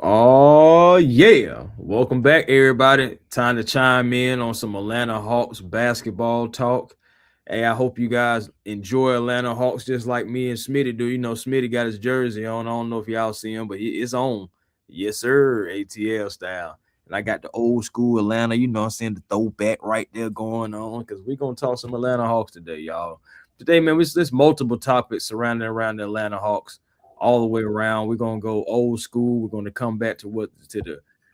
Oh, yeah. Welcome back, everybody. Time to chime in on some Atlanta Hawks basketball talk. Hey, I hope you guys enjoy Atlanta Hawks just like me and Smitty do. You know, Smitty got his jersey on. I don't know if y'all see him, but it's on. Yes, sir. ATL style. And I got the old school Atlanta, you know what I'm saying, the throwback right there going on because we're going to talk some Atlanta Hawks today, y'all. Today, man, there's multiple topics surrounding around the Atlanta Hawks all the way around. We're gonna go old school. We're gonna come back to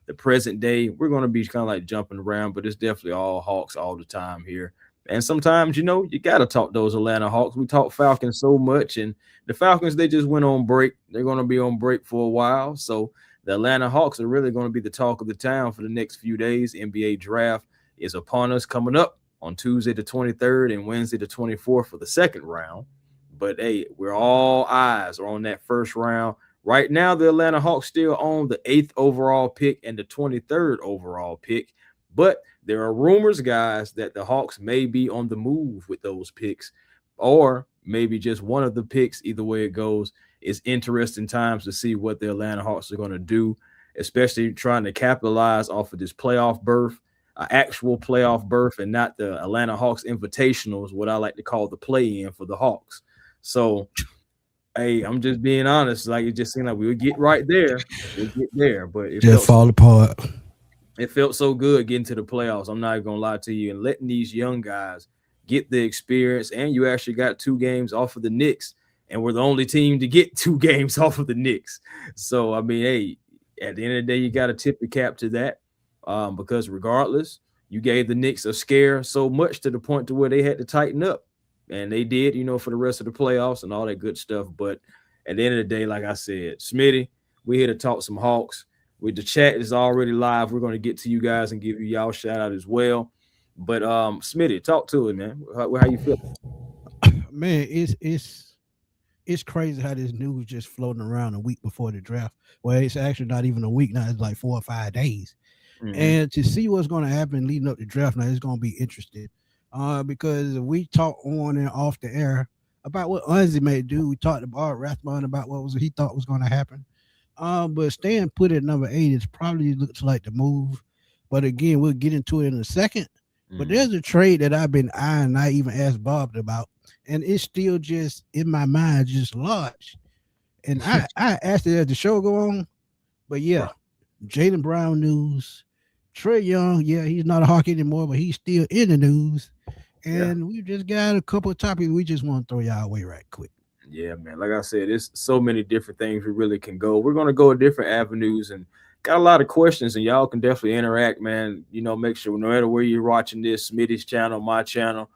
the present day. We're gonna be kind of like jumping around, but it's definitely all Hawks all the time here. And sometimes, you gotta talk those Atlanta Hawks. We talk Falcons so much, and the Falcons they just went on break. They're gonna be on break for a while, so the Atlanta Hawks are really gonna be the talk of the town for the next few days. NBA draft is upon us coming up on Tuesday the 23rd and Wednesday the 24th for the second round. But hey, we're all eyes are on that first round. Right now, the Atlanta Hawks still own the 8th overall pick and the 23rd overall pick. But there are rumors, guys, that the Hawks may be on the move with those picks, or maybe just one of the picks. Either way it goes, it's interesting times to see what the Atlanta Hawks are going to do, especially trying to capitalize off of this playoff berth, an actual playoff berth, and not the Atlanta Hawks Invitationals, what I like to call the play-in for the Hawks. So, hey, I'm just being honest. Like it just seemed like we would get right there, we'll get there, but Just fall apart. it felt so good getting to the playoffs. I'm not gonna lie to you, and letting these young guys get the experience. And you actually got 2 games off of the Knicks, and we're the only team to get 2 games off of the Knicks. So, I mean, hey, at the end of the day, you got to tip the cap to that, because regardless, you gave the Knicks a scare so much to the point to where they had to tighten up. And they did, for the rest of the playoffs and all that good stuff. But at the end of the day, like I said, Smitty, we're here to talk some Hawks. With the chat is already live. We're going to get to you guys and give you y'all shout out as well. But Smitty, talk to it, man. How you feel? Man, it's crazy how this news just floating around a week before the draft. Well, it's actually not even a week now. It's like 4 or 5 days. Mm-hmm. And to see what's going to happen leading up to the draft now, it's going to be interesting. Because we talked on and off the air about what Unzi may do. We talked about Rathbone about what was he thought was going to happen. But staying put at number 8 is probably looks like the move. But again, we'll get into it in a second. But there's a trade that I've been eyeing. I even asked Bob about, and it's still just in my mind, just lodged. And I asked it as the show go on. But yeah, Jaylen Brown news. Trey Young, yeah, he's not a Hawk anymore, but he's still in the news. And we just got a couple of topics we just want to throw y'all away right quick. Yeah, man. Like I said, there's so many different things we really can go. We're gonna go different avenues and got a lot of questions, and y'all can definitely interact, man. Make sure no matter where you're watching this, Smitty's channel, my channel,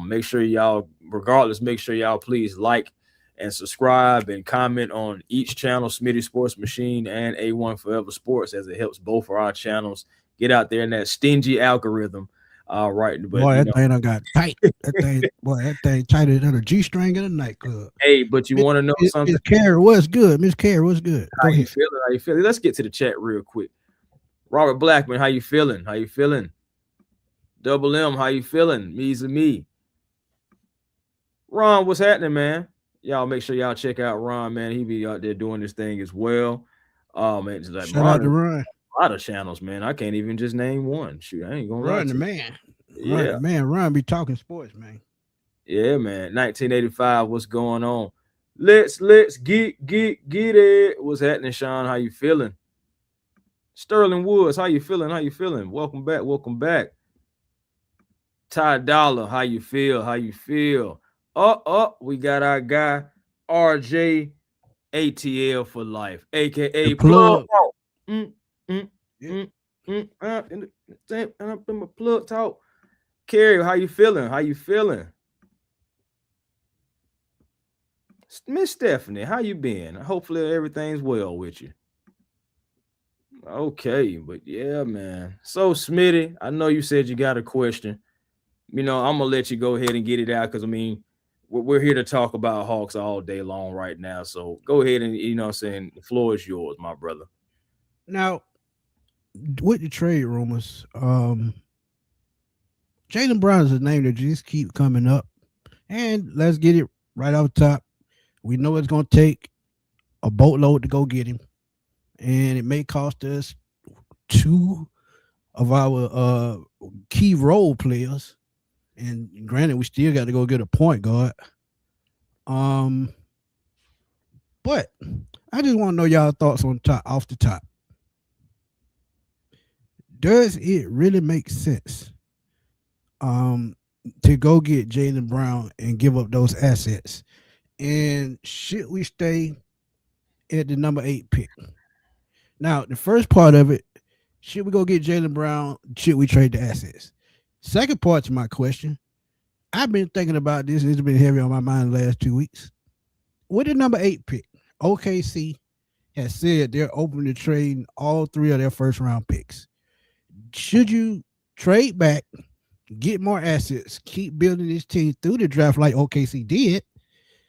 make sure y'all, regardless, make sure y'all please like and subscribe and comment on each channel, Smitty Sports Machine and A1 Forever Sports, as it helps both of our channels get out there in that stingy algorithm. Right, but boy, that thing done got tight. That thing tighter than a G string in a nightclub. Hey, but you want to know something? Miss Carey, what's good? Miss Carey, what's good? How you feeling? How you feeling? Let's get to the chat real quick. Robert Blackman, how you feeling? How you feeling? Double M, how you feeling? Me's and me. Ron, what's happening, man? Y'all make sure y'all check out Ron, man. He be out there doing this thing as well. Man, it's like shout out to Ron. A lot of channels, man. I can't even just name one. Shoot, I ain't gonna Ron the man. Yeah, Ron be talking sports, man. Yeah, man. 1985, what's going on? Let's get it. What's happening, Sean? How you feeling? Sterling Woods, how you feeling? How you feeling? Welcome back. Ty Dollar, how you feel? We got our guy RJ ATL for life, aka Plug. Plug talk. Carrie, how you feeling? Miss Stephanie, how you been? Hopefully everything's well with you. Okay, but yeah, man. So Smitty, I know you said you got a question. I'm gonna let you go ahead and get it out because we're here to talk about Hawks all day long right now. So go ahead and the floor is yours, my brother. Now, with the trade rumors, Jaylen Brown is a name that just keep coming up. And let's get it right off top. We know it's gonna take a boatload to go get him. and it may cost us two of our key role players. And granted, we still got to go get a point guard. Um, but I just want to know y'all thoughts on top off the top. Does it really make sense to go get Jaylen Brown and give up those assets? And should we stay at the number 8 pick? Now, the first part of it, should we go get Jaylen Brown? Should we trade the assets? Second part to my question, I've been thinking about this. It's been heavy on my mind the last 2 weeks. With the number 8 pick, OKC has said they're open to trading all 3 of their first round picks. Should you trade back, get more assets, keep building this team through the draft like OKC did?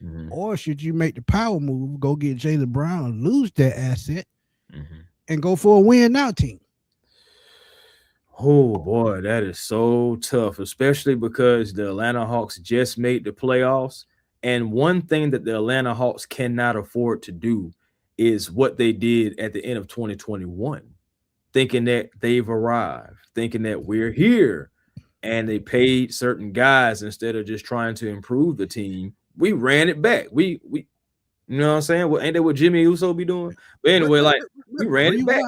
Mm-hmm. Or should you make the power move, go get Jaylen Brown, lose that asset, and go for a win now team? Oh boy, that is so tough, especially because the Atlanta Hawks just made the playoffs. And one thing that the Atlanta Hawks cannot afford to do is what they did at the end of 2021, thinking that they've arrived, thinking that we're here. And they paid certain guys instead of just trying to improve the team. We ran it back. We you know what I'm saying? Well, ain't that what Jimmy Uso be doing? But anyway, we ran it back.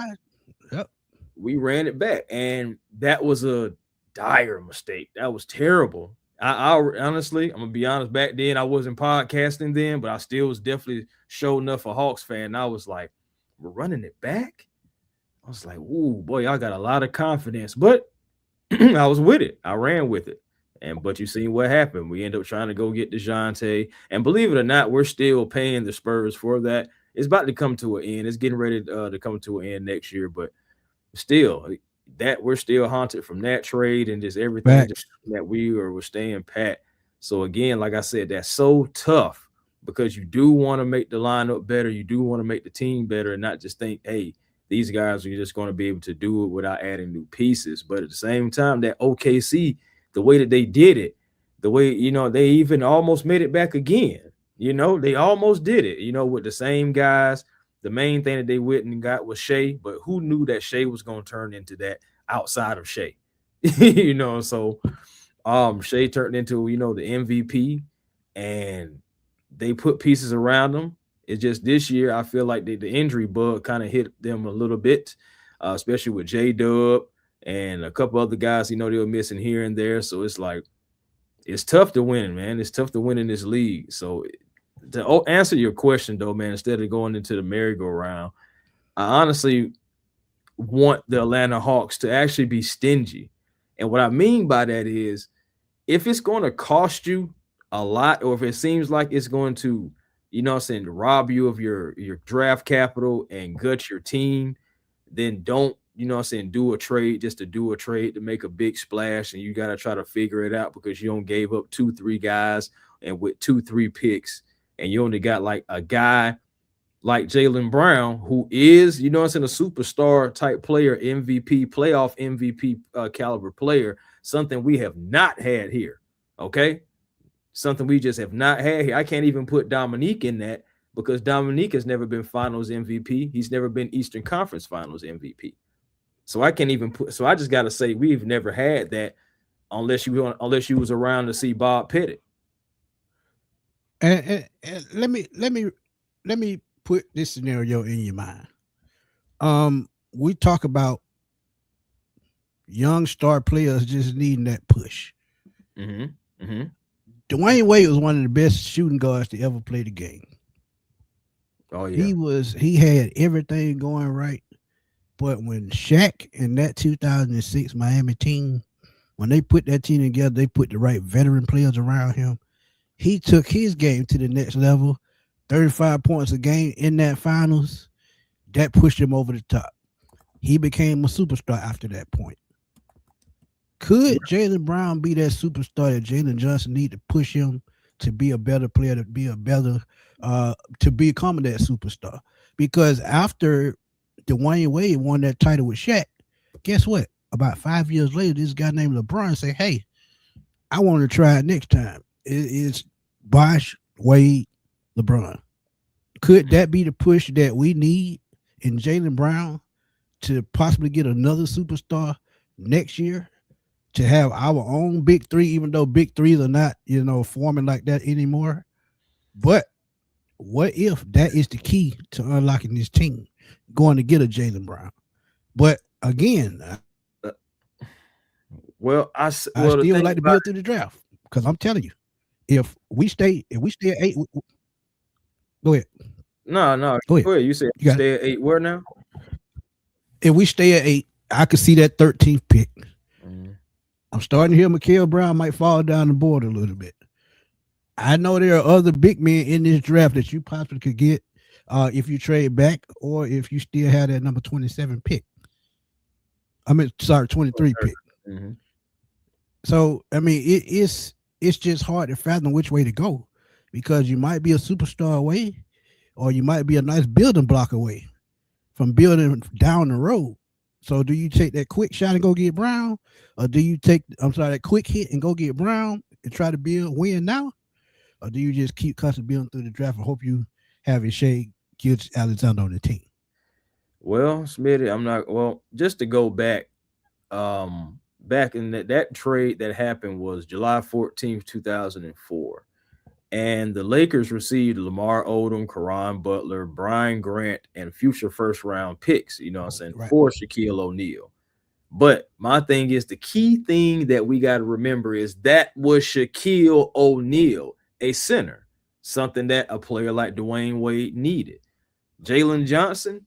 Yep. We ran it back, and that was a dire mistake. That was terrible. I honestly, I'm gonna be honest. Back then, I wasn't podcasting then, but I still was definitely sure enough a Hawks fan. And I was like, we're running it back. I was like, ooh, boy, y'all got a lot of confidence, but I was with it. I ran with it. But you seen what happened. We ended up trying to go get DeJounte. And believe it or not, we're still paying the Spurs for that. It's about to come to an end. It's getting ready to come to an end next year. But still, that we're still haunted from that trade and just everything that we were staying pat. So, again, like I said, that's so tough because you do want to make the lineup better. You do want to make the team better and not just think, hey, these guys are just going to be able to do it without adding new pieces. But at the same time, that OKC, the way that they did it, the way, they even almost made it back again. They almost did it, with the same guys. The main thing that they went and got was Shea, but who knew that Shea was going to turn into that outside of Shea? So Shea turned into, the MVP, and they put pieces around him. It's just this year, I feel like the injury bug kind of hit them a little bit, especially with J-Dub and a couple other guys, they were missing here and there. So it's like, it's tough to win, man. It's tough to win in this league. So to answer your question, though, man, instead of going into the merry-go-round, I honestly want the Atlanta Hawks to actually be stingy. And what I mean by that is if it's going to cost you a lot, or if it seems like it's going to, rob you of your draft capital and gut your team, then don't, do a trade just to do a trade to make a big splash, and you got to try to figure it out because you don't gave up 2-3 guys and with 2-3 picks, and you only got like a guy like Jaylen Brown, who is, a superstar type player, MVP, playoff MVP caliber player, something we have not had here, okay? Something we just have not had here. I can't even put Dominique in that because Dominique has never been Finals MVP. He's never been Eastern Conference Finals MVP. So I can't even put. So I just got to say we've never had that unless you was around to see Bob Pettit. And let me put this scenario in your mind. We talk about young star players just needing that push. Dwayne Wade was one of the best shooting guards to ever play the game. Oh yeah, he had everything going right. But when Shaq and that 2006 Miami team, when they put that team together, they put the right veteran players around him. He took his game to the next level, 35 points a game in that finals. That pushed him over the top. He became a superstar after that point. Could Jaylen Brown be that superstar that Jalen Johnson need to push him to be a better player, to become that superstar? Because after Dwayne Wade won that title with Shaq, guess what? About 5 years later, this guy named LeBron say, hey, I want to try it next time. It's Bosh, Wade, LeBron. Could that be the push that we need in Jaylen Brown to possibly get another superstar next year, to have our own big three, even though big threes are not, forming like that anymore. But what if that is the key to unlocking this team, going to get a Jaylen Brown? But again, Uh, well, I the still thing like to about build through the draft because I'm telling you, if we stay at 8, go ahead, no, go ahead, go ahead. You said you got it. stay at 8. Where now? If we stay at 8, I could see that 13th pick. Mhm. I'm starting to hear Mikael Brown might fall down the board a little bit. I know there are other big men in this draft that you possibly could get if you trade back or if you still have that number 27 pick. 23 pick. Mm-hmm. So I mean, it's just hard to fathom which way to go, because you might be a superstar away, or you might be a nice building block away from building down the road. So do you take that quick shot and go get Brown, or do you take that quick hit and go get Brown and try to win now, or do you just keep constantly building through the draft and hope you have a Shea Gilgeous-Alexander on the team? Well, Smitty, I'm not. Well, just to go back, back in that trade that happened was July 14th, 2004. And the Lakers received Lamar Odom, Karan Butler, Brian Grant, and future first round picks, you know what I'm saying, Right. for Shaquille O'Neal. But my thing is, the key thing that we got to remember is that was Shaquille O'Neal, a center, something that a player like Dwayne Wade needed. Jalen Johnson,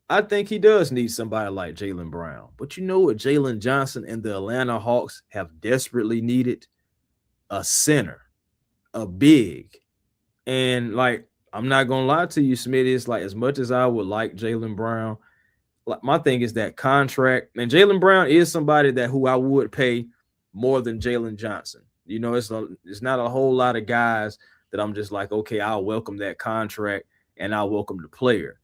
I think he does need somebody like Jaylen Brown. But you know what Jalen Johnson and the Atlanta Hawks have desperately needed? A center, a big. And like, I'm not gonna lie to you, Smitty. It's like, as much as I would like Jaylen Brown, like, my thing is that contract. And Jaylen Brown is somebody that who I would pay more than Jalen Johnson. You know, it's not a whole lot of guys that I'm just like, okay, I'll welcome that contract and I'll welcome the player.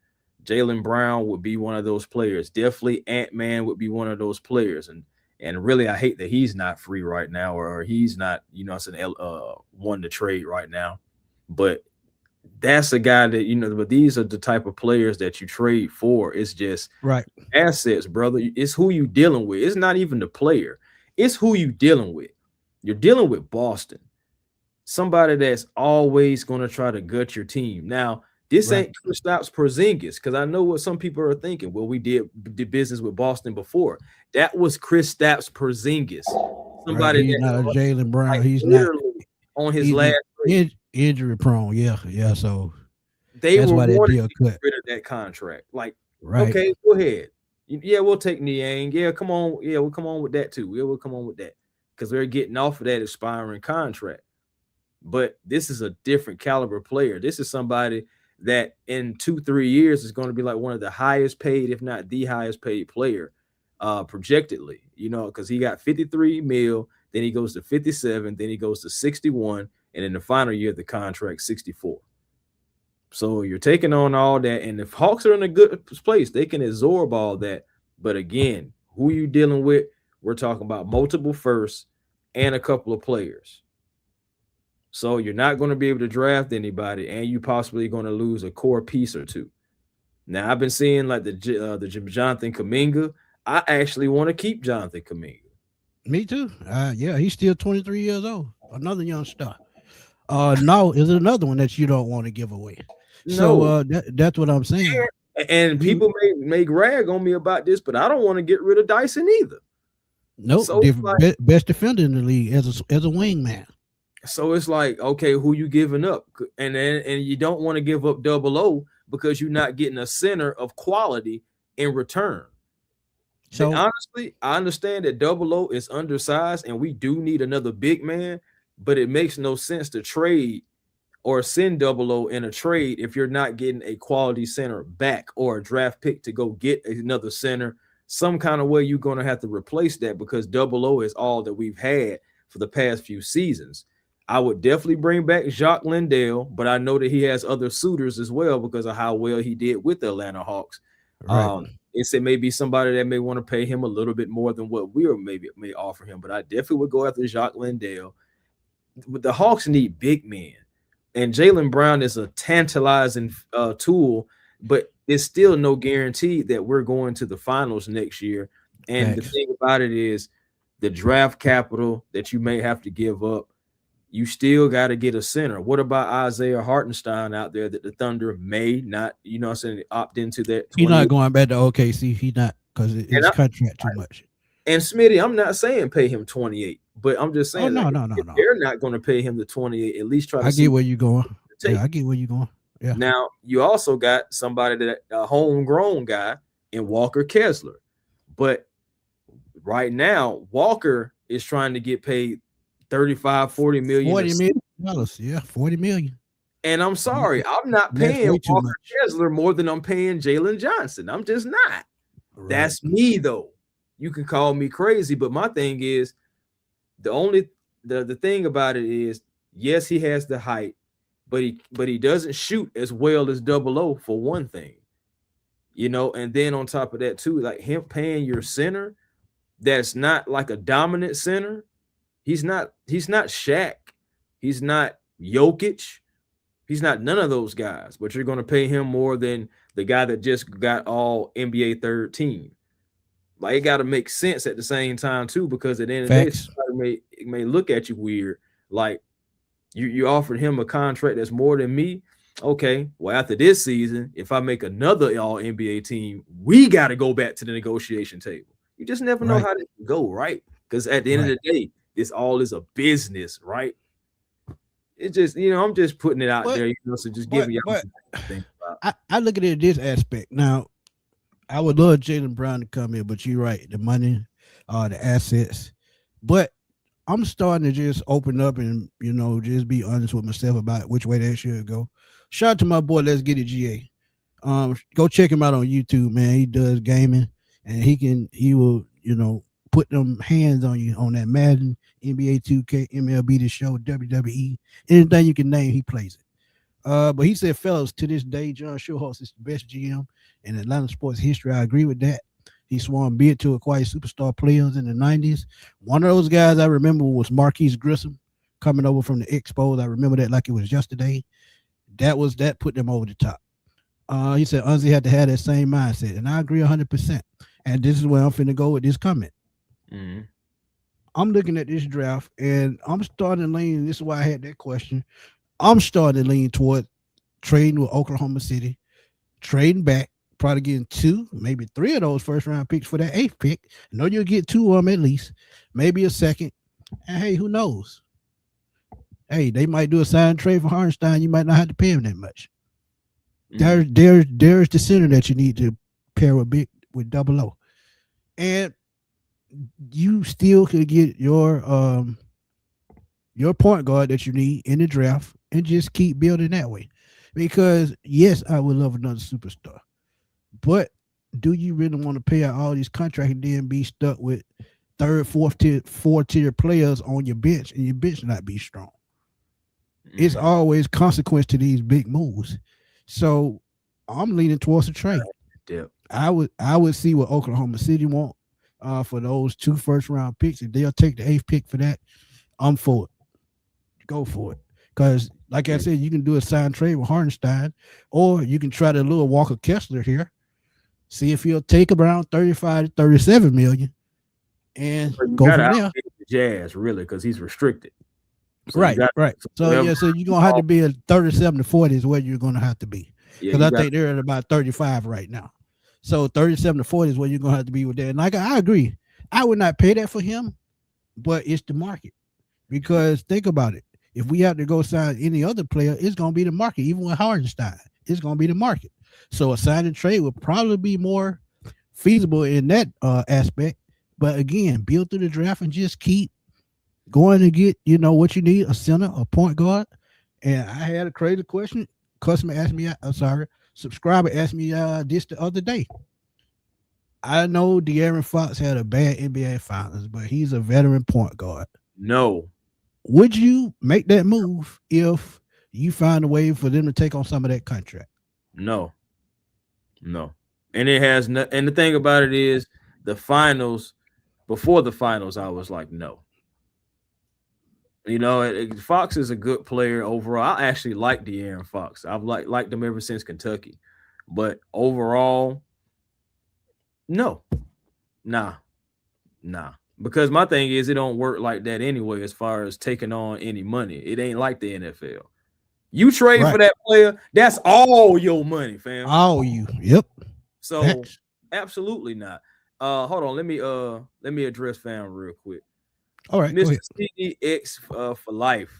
Jaylen Brown would be one of those players. Definitely Ant-Man would be one of those players. And really, I hate that he's not free right now, or he's not, one to trade right now. But that's a guy that, but these are the type of players that you trade for. It's just Right. assets, brother. It's who you dealing with. It's not even the player. It's who you dealing with. You're dealing with Boston, somebody that's always going to try to gut your team. Now, this Right. ain't Kristaps Porzingis, because I know what some people are thinking. Well, we did business with Boston before. That was Kristaps Porzingis, Right. somebody He's that not a Jaylen Brown. like He's not. literally on his He's last trade. injury prone. Yeah. So They that's were why that wanting deal to get cut. rid of that contract. Like, Right. okay, go ahead. Yeah, we'll take Niang. Yeah, come on. Yeah, we'll come on with that too. Yeah, we'll come on with that, because they're getting off of that expiring contract. But this is a different caliber player. This is somebody that in 2-3 years is going to be like one of the highest paid, if not the highest paid player, projectedly, because he got 53 mil, then he goes to 57, then he goes to 61, and in the final year of the contract, 64. So you're taking on all that, and if Hawks are in a good place, they can absorb all that. But again, who you dealing with? We're talking about multiple firsts and a couple of players. So you're not going to be able to draft anybody, and you possibly going to lose a core piece or two. Now, I've been seeing like the Jonathan Kuminga. I actually want to keep Jonathan Kuminga. Me too. Yeah, he's still 23 years old. Another young star. No, is another one that you don't want to give away. So No, that's what I'm saying. and You people may rag on me about this, but I don't want to get rid of Dyson either. nope, So it's like, best defender in the league as a wingman. so it's like, okay, who you giving up? And you don't want to give up Double O because you're not getting a center of quality in return. So Honestly, I understand that Double O is undersized and we do need another big man, but it makes no sense to trade or send Double O in a trade if you're not getting a quality center back or a draft pick to go get another center. Some kind of way you're going to have to replace that, because Double O is all that we've had for the past few seasons. I would definitely bring back Jacques Lindell, but I know that he has other suitors as well because of how well he did with the Atlanta Hawks. right. It's may be somebody that may want to pay him a little bit more than what we may offer him, but I definitely would go after Jacques Lindell. But the Hawks need big men, and Jaylen Brown is a tantalizing tool. But it's still no guarantee that we're going to the finals next year. And the Facts. thing about it is the draft capital that you may have to give up, you still got to get a center. What about Isaiah Hartenstein out there that the Thunder may not, what I'm saying, opt into that He's 20? not going back to OKC. He not because And his contract too much. and Smitty, I'm not saying pay him 28, but I'm just Oh saying, no, like, no, no, if no. they're not going to pay him the 28, at least try to I see get what where you going. they take. Yeah, I get where you going. Yeah. Now, you also got somebody that a homegrown guy in Walker Kessler. But right now, Walker is trying to get paid 35, 40 million. $40 million. Yeah, 40 million. And I'm sorry, I'm not That's paying way too Walker much. Kessler more than I'm paying Jaylen Johnson. I'm just not. Right. That's me, though. You can call me crazy, but my thing is the thing about it is, yes, he has the height, but he doesn't shoot as well as Double O for one thing. And then on top of that too, like him paying your center that's not like a dominant center. He's not Shaq. He's not Jokic. He's not none of those guys, but you're going to pay him more than the guy that just got all NBA third team. Like, it got to make sense at the same time too, because at the end of the day, somebody may look at you weird. Like, you offered him a contract that's more than me. Okay, well, after this season, if I make another all NBA team, we got to go back to the negotiation table. You just never know how this will go, right? Because at the end of the day, this all is a business, right? It just, I'm just putting it out there, so just giving you something to think about. I look at it this aspect. Now, I would love Jaylen Brown to come in, but you're right. The money, the assets. But I'm starting to just open up and, just be honest with myself about which way that should go. Shout out to my boy, Let's Get It GA. Go check him out on YouTube, man. He does gaming, and he will, put them hands on you on that Madden, NBA 2K, MLB The Show, WWE, anything you can name, he plays it. But he said, fellas, to this day, John Schulholz is the best GM in Atlanta sports history. I agree with that. He swung bid to acquire superstar players in the 90s. One of those guys I remember was Marquise Grissom coming over from the Expos. I remember that like it was yesterday. That put them over the top. He said Unzi had to have that same mindset, and I agree 100%. And this is where I'm finna go with this comment. Mm-hmm. I'm looking at this draft, and I'm starting to lean. This is why I had that question. I'm starting to lean toward trading with Oklahoma City, trading back, probably getting 2, maybe 3 of those first round picks for that 8th pick. I know you'll get 2 of them at least, maybe a second. And hey, who knows? Hey, they might do a sign trade for Hartenstein. You might not have to pay him that much. Mm-hmm. There's the center that you need to pair with Double O, and you still could get your point guard that you need in the draft and just keep building that way. Because yes, I would love another superstar, but do you really want to pay out all these contracts and then be stuck with 3rd, 4th tier players on your bench and your bench not be strong? Mm-hmm. It's always consequence to these big moves. So I'm leaning towards a trade. Yep. I would see what Oklahoma City want for those 2 first round picks. If they'll take the 8th pick for that, I'm for it. Go for it. Because like I said, you can do a sign trade with Hartenstein, or you can try to lure Walker Kessler here. See if he'll take around 35 to 37 million and go from there. The Jazz, really, because he's restricted. So right. So you're gonna have to be a 37 to 40 is where you're gonna have to be. Because I think they're at about 35 right now. So 37 to 40 is where you're gonna have to be with that. And like I agree, I would not pay that for him, but it's the market. Because think about it. If we have to go sign any other player, it's gonna be the market. Even with Hartenstein, it's gonna be the market. So a sign and trade would probably be more feasible in that aspect. But again, build through the draft and just keep going to get, what you need, a center, a point guard. And I had a crazy question. Subscriber asked me this the other day. I know De'Aaron Fox had a bad NBA Finals, but he's a veteran point guard. No. Would you make that move if you find a way for them to take on some of that contract? No. And it has no, and the thing about it is the finals, before the finals, I was like, no. Fox is a good player overall. I actually like De'Aaron Fox. I've liked him ever since Kentucky. But overall, no, nah. Because my thing is, it don't work like that anyway. As far as taking on any money, it ain't like the NFL. You trade for Right. that player, that's all your money, fam. All you. Yep. So Facts. absolutely not. Hold on, let me address fam real quick. All right. Go Mr. ahead. CDX for life.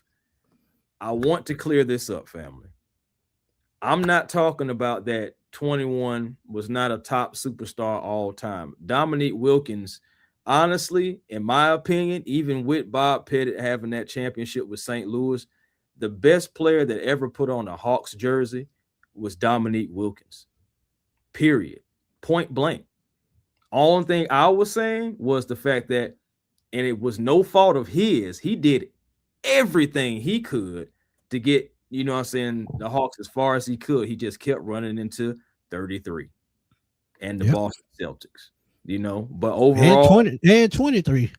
I want to clear this up, family. I'm not talking about that 21 was not a top superstar all time. Dominique Wilkins, honestly, in my opinion, even with Bob Pettit having that championship with St. Louis, the best player that ever put on a Hawks jersey was Dominique Wilkins. Period. Point blank. Only thing I was saying was the fact that, and it was no fault of his, he did everything he could to get, you know what I'm saying, the Hawks as far as he could. He just kept running into 33 and the Yep. Boston Celtics, you know. But And overall, 23.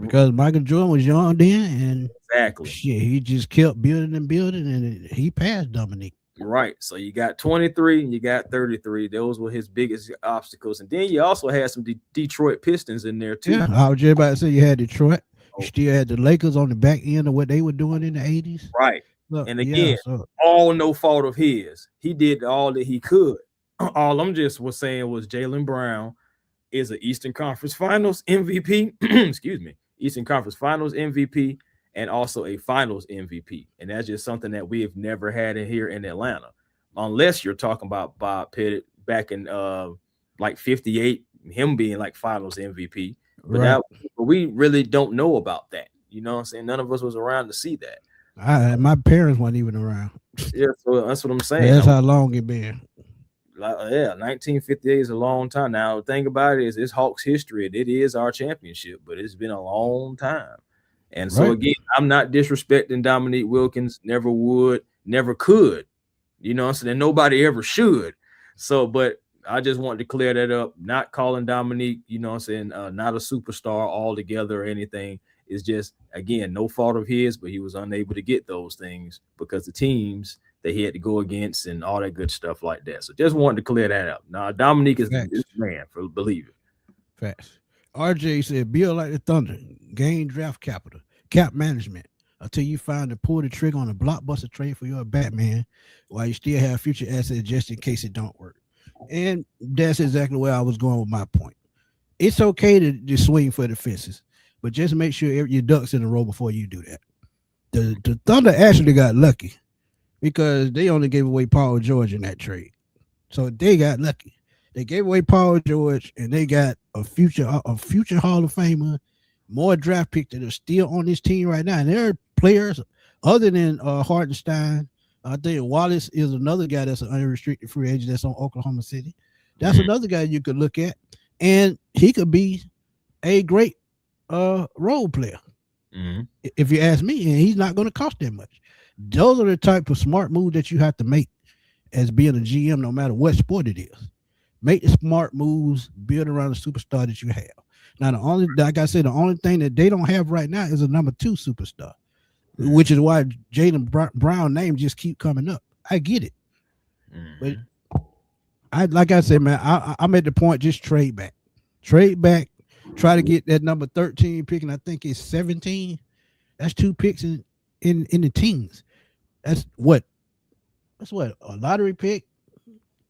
Because Michael Jordan was young then, and exactly. shit, he just kept building and building, and he passed Dominique. Right. So you got 23 and you got 33. Those were his biggest obstacles. And then you also had some Detroit Pistons in there too. Yeah, I was just about to say you had Detroit. Oh. You still had the Lakers on the back end of what they were doing in the 80s. Right. Look, And again, so, all no fault of his. He did all that he could. All I'm just was saying was Jaylen Brown is an Eastern Conference Finals MVP. Excuse me. Eastern Conference Finals MVP and also a Finals MVP. And that's just something that we have never had in here in Atlanta. Unless you're talking about Bob Pettit back in like 58, him being like Finals MVP. But, right. But we really don't know about that. You know what I'm saying? None of us was around to see that. My parents weren't even around. Yeah, so that's what I'm saying. That's how long it been. Yeah, 1958 is a long time. Now, the thing about it is, it's Hawks history. It is our championship, but it's been a long time. And so, again, I'm not disrespecting Dominique Wilkins. Never would, never could. You know what I'm saying? And nobody ever should. So, but I just wanted to clear that up. Not calling Dominique, you know what I'm saying, not a superstar altogether or anything. It's just, again, no fault of his, but he was unable to get those things because the teams that he had to go against and all that good stuff like that. So just wanted to clear that up. Now, Dominique is the man, for believe it. Facts. RJ said, build like the Thunder, gain draft capital, cap management, until you find to pull the trigger on a blockbuster trade for your Batman while you still have future assets just in case it don't work. And that's exactly where I was going with my point. It's okay to swing for the fences, but just make sure your ducks in a row before you do that. The Thunder actually got lucky because they only gave away Paul George in that trade. So they got lucky. They gave away Paul George and they got a future Hall of Famer, more draft picks that are still on this team right now. And there are players other than Hartenstein. I think Wallace is another guy that's an unrestricted free agent that's on Oklahoma City. That's another guy you could look at. And he could be a great role player, if you ask me. And he's not going to cost that much. Those are the type of smart moves that you have to make as being a GM, no matter what sport it is. Make the smart moves, build around the superstar that you have. Now, like I said, the only thing that they don't have right now is a number 2 superstar, which is why Jaylen Brown name just keep coming up. I get it. But like I said, man, I'm at the point, just trade back, try to get that number 13 pick, and I think it's 17. That's 2 picks in the teens. That's what a lottery pick.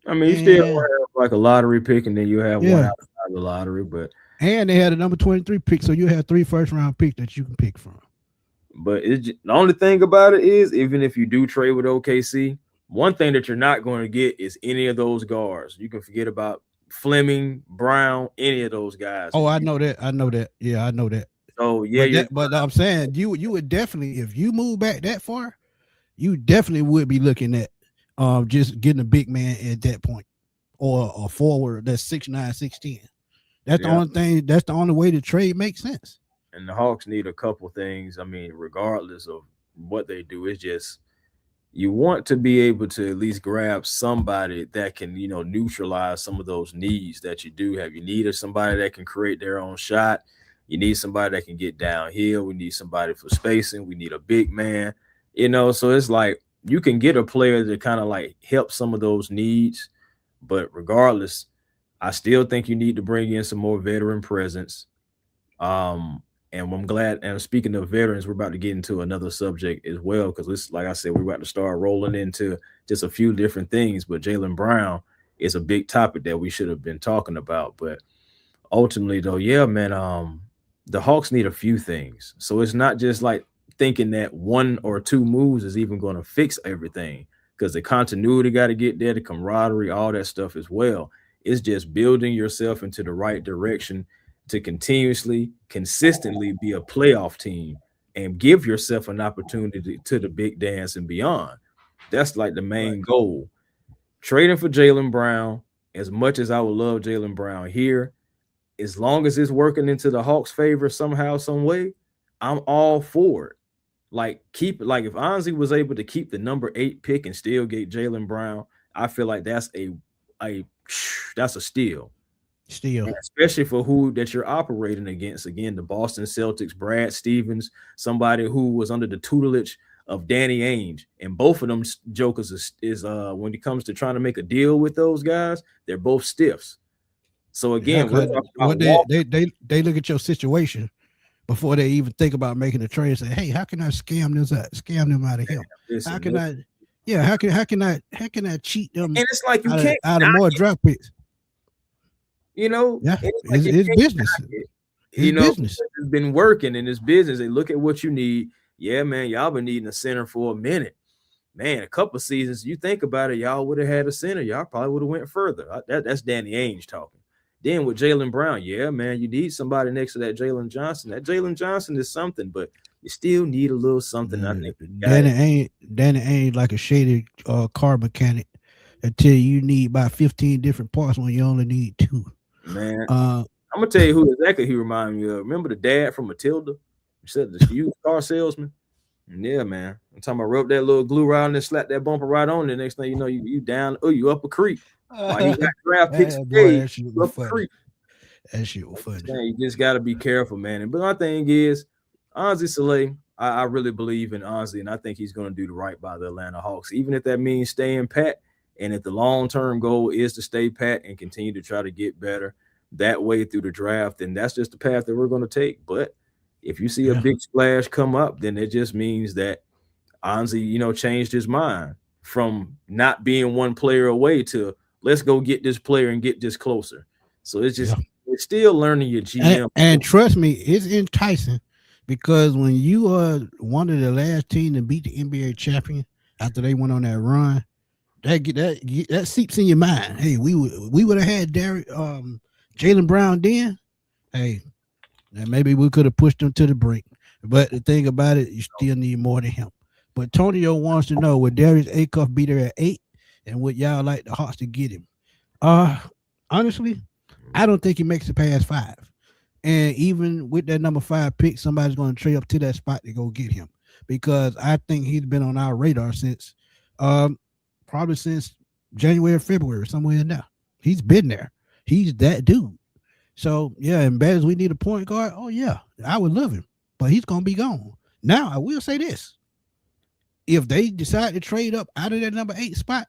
I mean, you still have like a lottery pick, and then you have one outside the lottery, and they had a number 23 pick, so you have 3 first-round picks that you can pick from. But the only thing about it is, even if you do trade with OKC, one thing that you're not going to get is any of those guards. You can forget about Fleming, Brown, any of those guys. Oh, I know that. Yeah, I know that. So yeah, but I'm saying you would definitely, if you move back that far, you definitely would be looking at just getting a big man at that point, or a forward that's 6'9", 6'10". That's the only thing. That's the only way the trade makes sense. And the Hawks need a couple things. I mean, regardless of what they do, it's just you want to be able to at least grab somebody that can, neutralize some of those needs that you do have. You need somebody that can create their own shot. You need somebody that can get downhill. We need somebody for spacing. We need a big man, so it's like you can get a player that kind of like help some of those needs. But regardless, I still think you need to bring in some more veteran presence. And I'm glad. And speaking of veterans, we're about to get into another subject as well because this, like I said, we're about to start rolling into just a few different things. But Jaylen Brown is a big topic that we should have been talking about. But ultimately, though, yeah, man, the Hawks need a few things. So it's not just like thinking that one or two moves is even going to fix everything because the continuity got to get there, the camaraderie, all that stuff as well. It's just building yourself into the right direction to continuously, consistently be a playoff team and give yourself an opportunity to the big dance and beyond. That's like the Right. main goal. Trading for Jaylen Brown, as much as I would love Jaylen Brown here, as long as it's working into the Hawks' favor somehow, some way, I'm all for it. Like keep like if Anzi was able to keep the number 8 pick and still get Jaylen Brown, I feel like a that's a steal. Still, And especially for who that you're operating against. Again, the Boston Celtics, Brad Stevens, somebody who was under the tutelage of Danny Ainge, and both of them jokers is when it comes to trying to make a deal with those guys, they're both stiffs. So yeah, again, we're because talking about what Walker. they look at your situation before they even think about making a trade. Say, hey, how can I scam them out of him? How Listen, can I? Yeah, how can I cheat them and it's like you can't out of knock more it, draft picks? you know. Yeah, And it's like you it's can't business. knock it, It's you know. business. It's been working in this business. They look at what you need. Yeah, man, y'all been needing a center for a minute. Man, a couple of seasons, you think about it, y'all would have had a center. Y'all probably would have went further. That's Danny Ainge talking. Then with Jaylen Brown, yeah, man, you need somebody next to that Jalen Johnson. That Jalen Johnson is something, but you still need a little something. I think you got it, Danny ain't like a shaded car mechanic until you need about 15 different parts when you only need two. man. Uh, I'm gonna tell you who exactly he reminded me of. Remember the dad from Matilda? You said the used car salesman. Yeah, man. I'm talking about rub that little glue around and slap that bumper right on. The next thing you know, you down. Oh, you up a creek. While he got draft picks boy, today, that shit you was up a funny. creek. That shit was funny. You just got to be careful, man. But my thing is, Anzi Saleh, I really believe in Anzi, and I think he's going to do the right by the Atlanta Hawks, even if that means staying pat. And if the long term goal is to stay pat and continue to try to get better that way through the draft, then that's just the path that we're going to take. But if you see a Yeah, big splash come up, then it just means that Anzi, changed his mind from not being one player away to let's go get this player and get this closer. So yeah. it's still learning your And, GM. and trust me, it's enticing because when you are one of the last team to beat the NBA champion after they went on that run, that seeps in your mind. Hey, we would have had Jaylen Brown then. Hey, and maybe we could have pushed them to the brink. But the thing about it, you still need more than him. But Tonio wants to know would Darius Acuff be there at 8, and would y'all like the Hawks to get him? Uh Honestly, I don't think he makes it past 5. And even with that number 5 pick, somebody's going to trade up to that spot to go get him because I think he's been on our radar since um probably since January or February, somewhere in there. He's been there. He's that dude. So yeah, and bad as we need a point guard, oh yeah, I would love him, but he's gonna be gone. Now I will say this: if they decide to trade up out of that number 8 spot,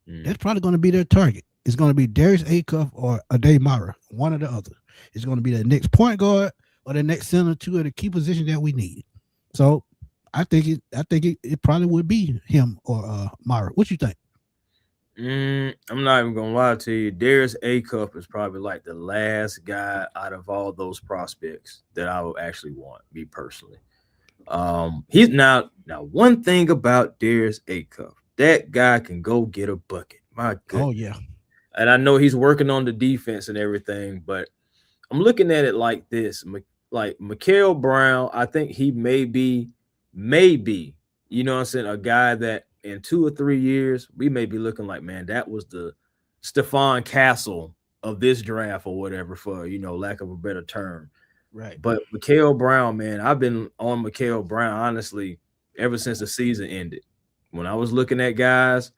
Mm. that's probably going to be their target. It's going to be Darius Acuff or Ade Mara, one or the other. It's going to be the next point guard or the next center, two of the key positions that we need. So I think it probably would be him or Mara. What you think? I'm not even gonna lie to you. Darius A Cup is probably like the last guy out of all those prospects that I would actually want, me personally. He's now one thing about Darius A Cup, that guy can go get a bucket. My Oh goodness. yeah, And I know he's working on the defense and everything, but I'm looking at it like this. Like Mikael Brown, I think he maybe, what I'm saying, a guy that in 2 or 3 years, we may be looking like, man, that was the Stephon Castle of this draft or whatever, for lack of a better term. right. But Mikael Brown, man, I've been on Mikael Brown, honestly, ever since the season ended. When I was looking at guys,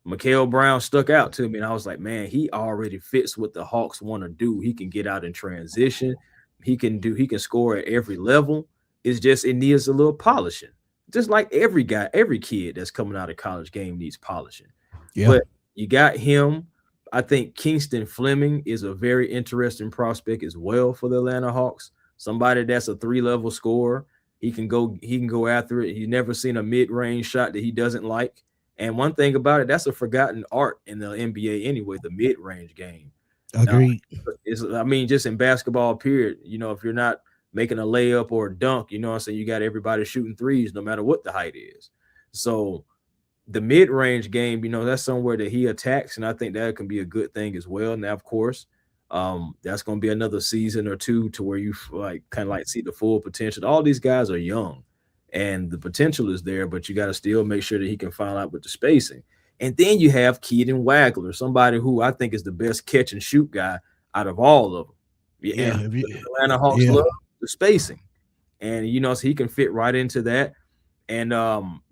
Mikael Brown stuck out to me, and I was like, man, he already fits what the Hawks want to do. He can get out in transition. He can score at every level. It's just it needs a little polishing. Just like every guy, every kid that's coming out of college game needs polishing. Yeah, But you got him. I think Kingston Fleming is a very interesting prospect as well for the Atlanta Hawks. Somebody that's a 3-level scorer. He can go after it. He's never seen a mid-range shot that he doesn't like. And one thing about it, that's a forgotten art in the NBA anyway, the mid-range game. Now, Agreed. I mean, just in basketball, period. If you're not making a layup or a dunk, what I'm saying, you got everybody shooting threes no matter what the height is. So the mid-range game, that's somewhere that he attacks, and I think that can be a good thing as well. Now, of course, that's going to be another season or two to where you kind of like see the full potential. All these guys are young, and the potential is there, but you got to still make sure that he can find out with the spacing. And then you have Keaton Wagler, somebody who I think is the best catch and shoot guy out of all of them. Yeah, And the Atlanta Hawks love the spacing, and so he can fit right into that. And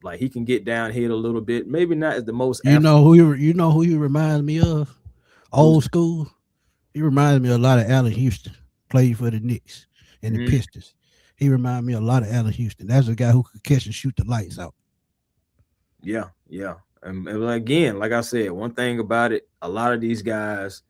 like he can get downhill a little bit, maybe not as the most. You know who he reminds me of? Old school. He reminds me a lot of Allen Houston. Played for the Knicks and the Pistons. He reminds me a lot of Allen Houston. That's a guy who could catch and shoot the lights out. Yeah. And again, like I said, one thing about it, a lot of these guys,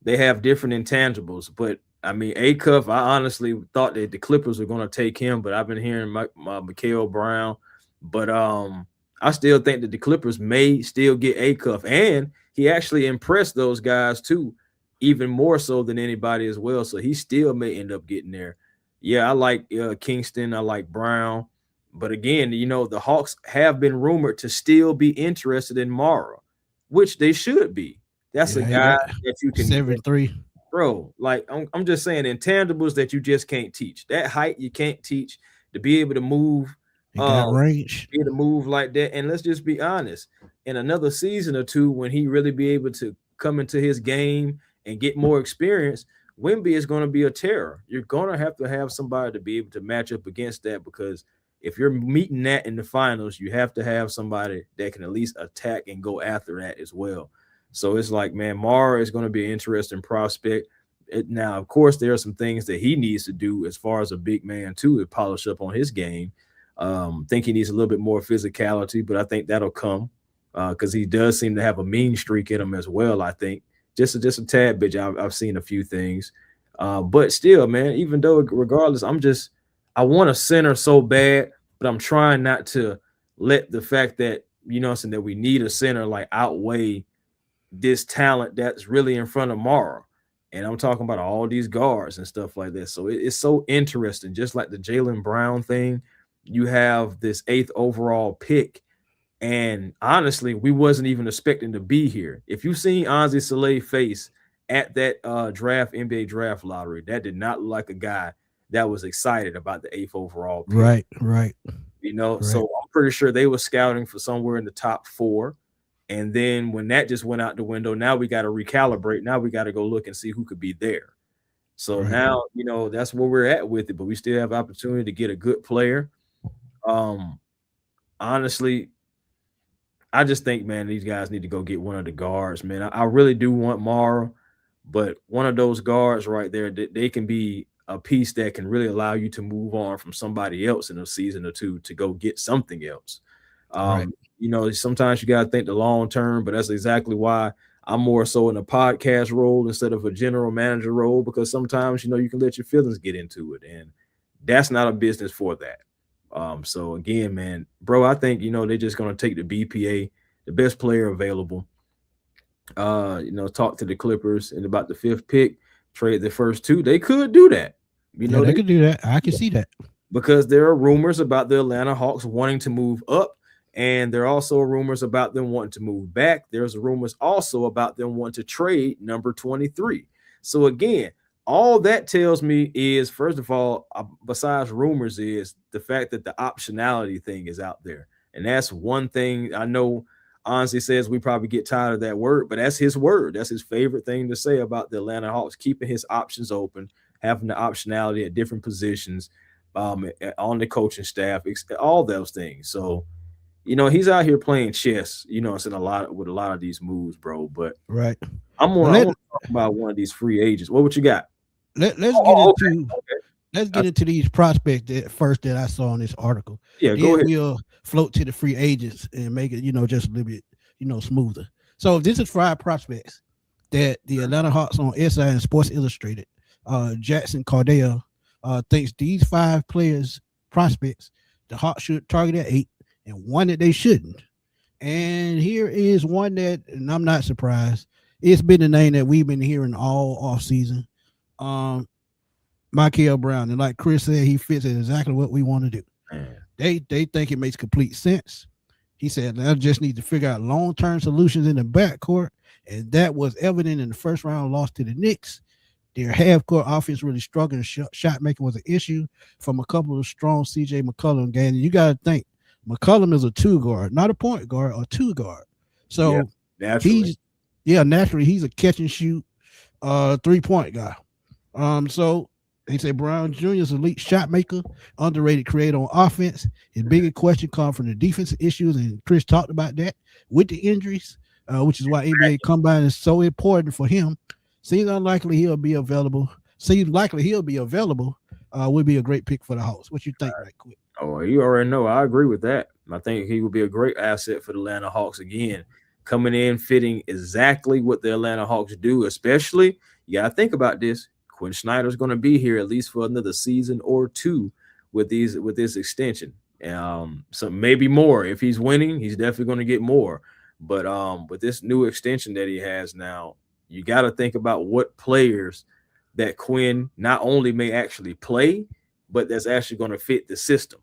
they have different intangibles. But I mean, Acuff, I honestly thought that the Clippers were going to take him, but I've been hearing Mikael Brown. But I still think that the Clippers may still get Acuff, and he actually impressed those guys too, even more so than anybody as well. So he still may end up getting there. Yeah, I like Kingston. I like Brown. But again, the Hawks have been rumored to still be interested in Mara, which they should be. That's a guy that you can 7'3". Bro, like I'm just saying intangibles that you just can't teach. That height you can't teach. To be able to move, he got range. Be able to move like that. And let's just be honest, in another season or two, when he really be able to come into his game and get more experience, Wemby is going to be a terror. You're going to have somebody to be able to match up against that, because if you're meeting that in the finals, you have to have somebody that can at least attack and go after that as well. So it's like, man, Mara is going to be an interesting prospect. Now, of course, there are some things that he needs to do as far as a big man too, to polish up on his game. Think he needs a little bit more physicality, but I think that'll come because he does seem to have a mean streak in him as well. I think just a tad bit. I've seen a few things, but still, man, even though regardless, I want a center so bad, but I'm trying not to let the fact that that we need a center like outweigh this talent that's really in front of Mara. And I'm talking about all these guards and stuff like that. So it's so interesting. Just like the Jaylen Brown thing, you have this 8th overall pick. And honestly, we wasn't even expecting to be here. If you've seen Anzi Soleil's face at that NBA draft lottery, that did not look like a guy that was excited about the 8th overall pick. Right. So I'm pretty sure they were scouting for somewhere in the top 4. And then when that just went out the window, now we got to recalibrate. Now we got to go look and see who could be there. So now, that's where we're at with it, but we still have opportunity to get a good player. Honestly, I just think, man, these guys need to go get one of the guards, man. I really do want Mara, but one of those guards right there, they can be a piece that can really allow you to move on from somebody else in a season or two to go get something else. Sometimes you got to think the long term, but that's exactly why I'm more so in a podcast role instead of a general manager role, because sometimes, you can let your feelings get into it, and that's not a business for that. So again, man, bro, I think, they're just going to take the BPA, the best player available, talk to the Clippers and about the 5th pick, trade the first 2. They could do that. They could do that. I can see that. Because there are rumors about the Atlanta Hawks wanting to move up, and there are also rumors about them wanting to move back. There's rumors also about them wanting to trade number 23. So again, all that tells me is, first of all, besides rumors, is the fact that the optionality thing is out there. And that's one thing I know Anzi says we probably get tired of that word, but that's his word. That's his favorite thing to say about the Atlanta Hawks, keeping his options open, having the optionality at different positions, on the coaching staff, all those things. So, he's out here playing chess, it's in a lot of these moves, bro. But right, I'm gonna talk about one of these free agents. What you got? Let's get into these prospects that I saw in this article. Yeah, go ahead. We'll float to the free agents and make it, just a little bit, smoother. So this is 5 prospects that the Atlanta Hawks on SI and Sports Illustrated, Jackson Cardell, thinks these 5 players prospects the Hawks should target at 8, and one that they shouldn't. And here is one that, and I'm not surprised. It's been a name that we've been hearing all off season. Michael Brown, and like Chris said, he fits exactly what we want to do. Man. They think it makes complete sense. He said they just need to figure out long-term solutions in the backcourt, and that was evident in the first round loss to the Knicks. Their half-court offense really struggled. Shot making was an issue from a couple of strong C.J. McCollum games. You got to think McCollum is a 2 guard, not a point guard, a 2 guard. So naturally he's a catch and shoot 3-point guy. So they say Brown Jr. is an elite shot maker, underrated creator on offense. His biggest question comes from the defensive issues, and Chris talked about that with the injuries, which is why NBA Combine is so important for him. Seems likely he'll be available. Would be a great pick for the Hawks. What you think, right quick? Oh, you already know. I agree with that. I think he would be a great asset for the Atlanta Hawks again, coming in, fitting exactly what the Atlanta Hawks do. Especially, you got to think about this. Quinn Snyder's going to be here at least for another season or 2 with this extension. So maybe more. If he's winning, he's definitely going to get more. But with this new extension that he has now, you got to think about what players that Quinn not only may actually play, but that's actually going to fit the system.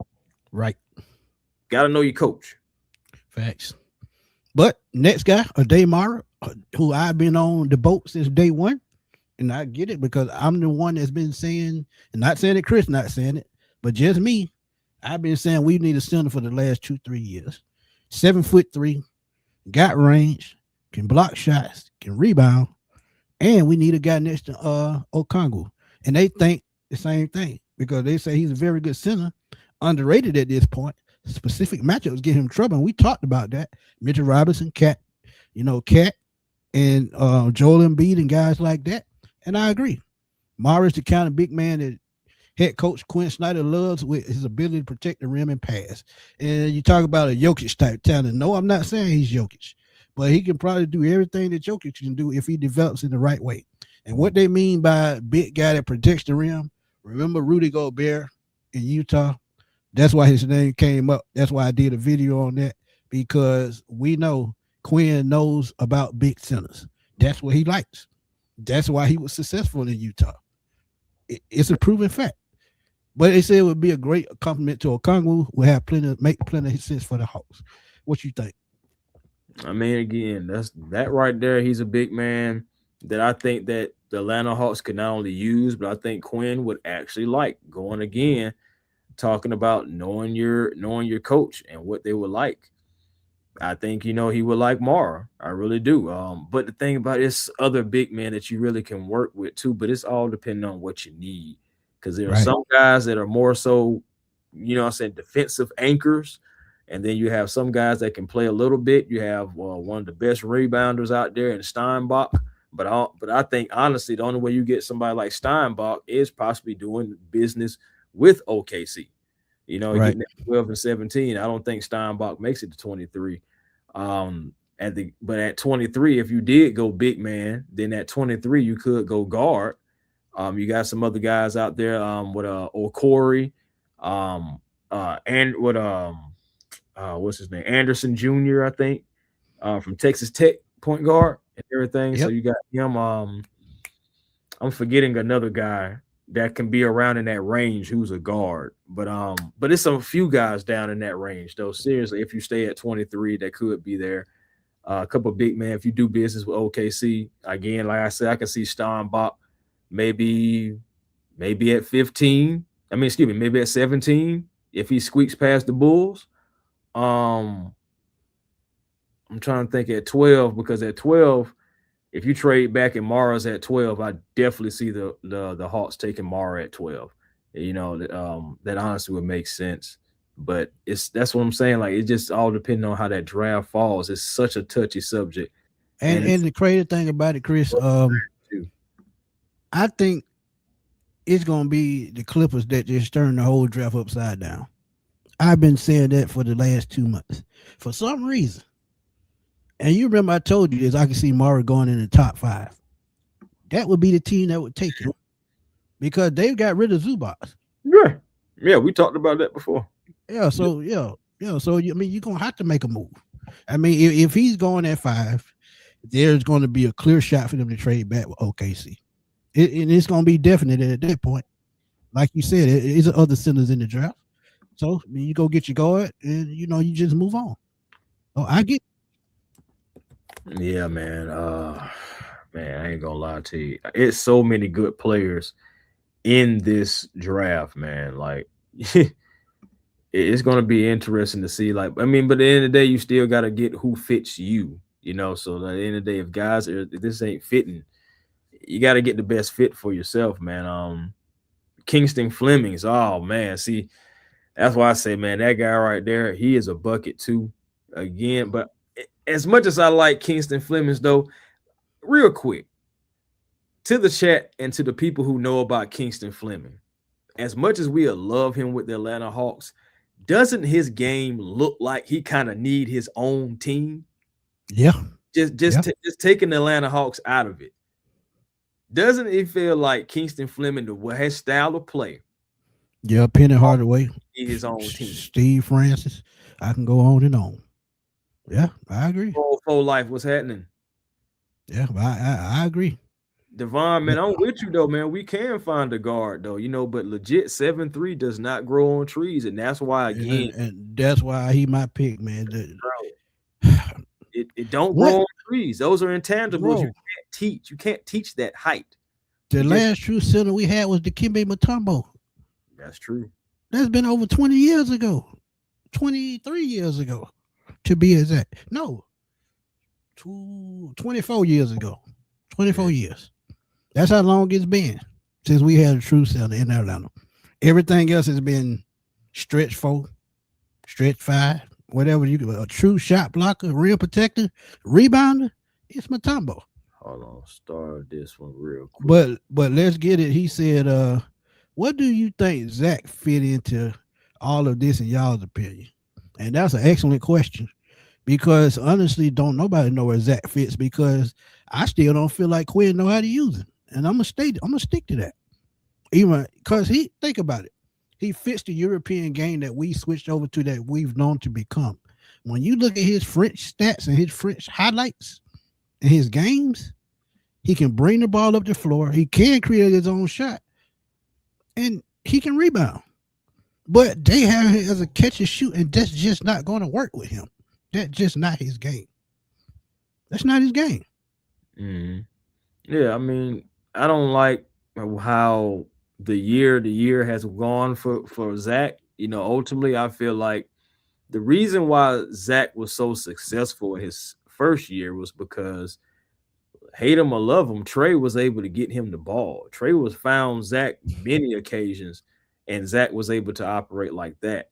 Right. Got to know your coach. Facts. But next guy, Day Mara, who I've been on the boat since day one. And I get it because I'm the one that's been saying, and not saying it, Chris not saying it, but just me. I've been saying we need a center for the last 2-3 years. 7'3", got range, can block shots, can rebound, and we need a guy next to Okongwu. And they think the same thing because they say he's a very good center, underrated at this point. Specific matchups get him trouble, and we talked about that. Mitchell Robinson, Cat, and Joel Embiid and guys like that. And I agree. Mara's the kind of big man that head coach Quinn Snyder loves with his ability to protect the rim and pass. And you talk about a Jokic type talent. No, I'm not saying he's Jokic, but he can probably do everything that Jokic can do if he develops in the right way. And what they mean by big guy that protects the rim, remember Rudy Gobert in Utah? That's why his name came up. That's why I did a video on that, because we know Quinn knows about big centers. That's what he likes. That's why he was successful in Utah. It's a proven fact. But they say it would be a great compliment to Okongwu. Will have make plenty of sense for the Hawks. What you think? I mean, again, that's that right there. He's a big man that I think that the Atlanta Hawks could not only use, but I think Quinn would actually like. Going again, talking about knowing your coach and what they would like. I think, he would like Mara. I really do. But the thing about it, it's other big men that you really can work with too, but it's all depending on what you need. Because there are some guys that are more so, defensive anchors. And then you have some guys that can play a little bit. You have one of the best rebounders out there in Steinbach. But I think, honestly, the only way you get somebody like Steinbach is possibly doing business with OKC. Getting at 12 and 17. I don't think Steinbach makes it to 23. But at 23, if you did go big man, then at 23 you could go guard. You got some other guys out there with Okori, and with what's his name, Anderson Jr. I think from Texas Tech, point guard and everything. Yep. So you got him. I'm forgetting another guy that can be around in that range who's a guard, but it's a few guys down in that range though. Seriously, if you stay at 23, that could be there. A couple of big men. If you do business with OKC, again, like I said, I can see Steinbach maybe at 15. Maybe at 17 if he squeaks past the Bulls. I'm trying to think at 12, because at 12, if you trade back and Mara's at 12, I definitely see the Hawks taking Mara at 12. That honestly would make sense. But that's what I'm saying. Like, it just all depends on how that draft falls. It's such a touchy subject. And the crazy thing about it, Chris, I think it's gonna be the Clippers that just turn the whole draft upside down. I've been saying that for the last 2 months. For some reason, And you remember I told you this. I can see Murray going in the top 5. That would be the team that would take him because they've got rid of Zubac. Yeah, yeah, we talked about that before. Yeah, so so I mean, you're gonna have to make a move. I mean, if he's going at 5, there's going to be a clear shot for them to trade back with OKC. And it's going to be definite at that point. Like you said, it's other centers in the draft. So I mean, you go get your guard, and you just move on. Oh, I get. Yeah, man. Man, I ain't gonna lie to you. It's so many good players in this draft, man. Like, it's gonna be interesting to see. Like, I mean, but at the end of the day, you still gotta get who fits you. So at the end of the day, if this ain't fitting, you got to get the best fit for yourself, man. Kingston Flemings, oh man, see, that's why I say, man, that guy right there, he is a bucket too. Again, but as much as I like Kingston Flemings, though, real quick, to the chat and to the people who know about Kingston Fleming, as much as we love him with the Atlanta Hawks, doesn't his game look like he kind of need his own team? Yeah. Just taking the Atlanta Hawks out of it. Doesn't it feel like Kingston Fleming, his style of play? Yeah, Penny Hardaway, his own team. Steve Francis. I can go on and on. Yeah, I agree. Full life, what's happening? Yeah, I agree. Devon, man, I'm with you though, man. We can find a guard though, but legit 7'3" does not grow on trees, and that's why again, and that's why he my pick, man. It don't grow on trees. Those are intangibles. You can't teach. You can't teach that height. The last true center we had was Dikembe Mutombo. That's true. That's been over 20 years ago. 23 years ago, to be exact. No, 24 years ago. 24 years. That's how long it's been since we had a true center in Atlanta. Everything else has been stretch 4, stretch 5, whatever you a true shot blocker, real protector, rebounder. It's Mutombo. Hold on, start this one real quick. But let's get it. He said, what do you think Zach fit into all of this in y'all's opinion? And that's an excellent question, because honestly, don't nobody know where Zach fits, because I still don't feel like Quinn know how to use him. And I'm gonna stick to that. Even because think about it. He fits the European game that we switched over to, that we've known to become. When you look at his French stats and his French highlights and his games, he can bring the ball up the floor. He can create his own shot, and he can rebound. But they have him as a catch and shoot, and that's just not going to work with him. That's just not his game. That's not his game. Mm-hmm. Yeah, I mean, I don't like how the year has gone for Zach. Ultimately, I feel like the reason why Zach was so successful in his first year was because, hate him or love him, Trey was able to get him the ball. Trey was found Zach many occasions, and Zach was able to operate like that.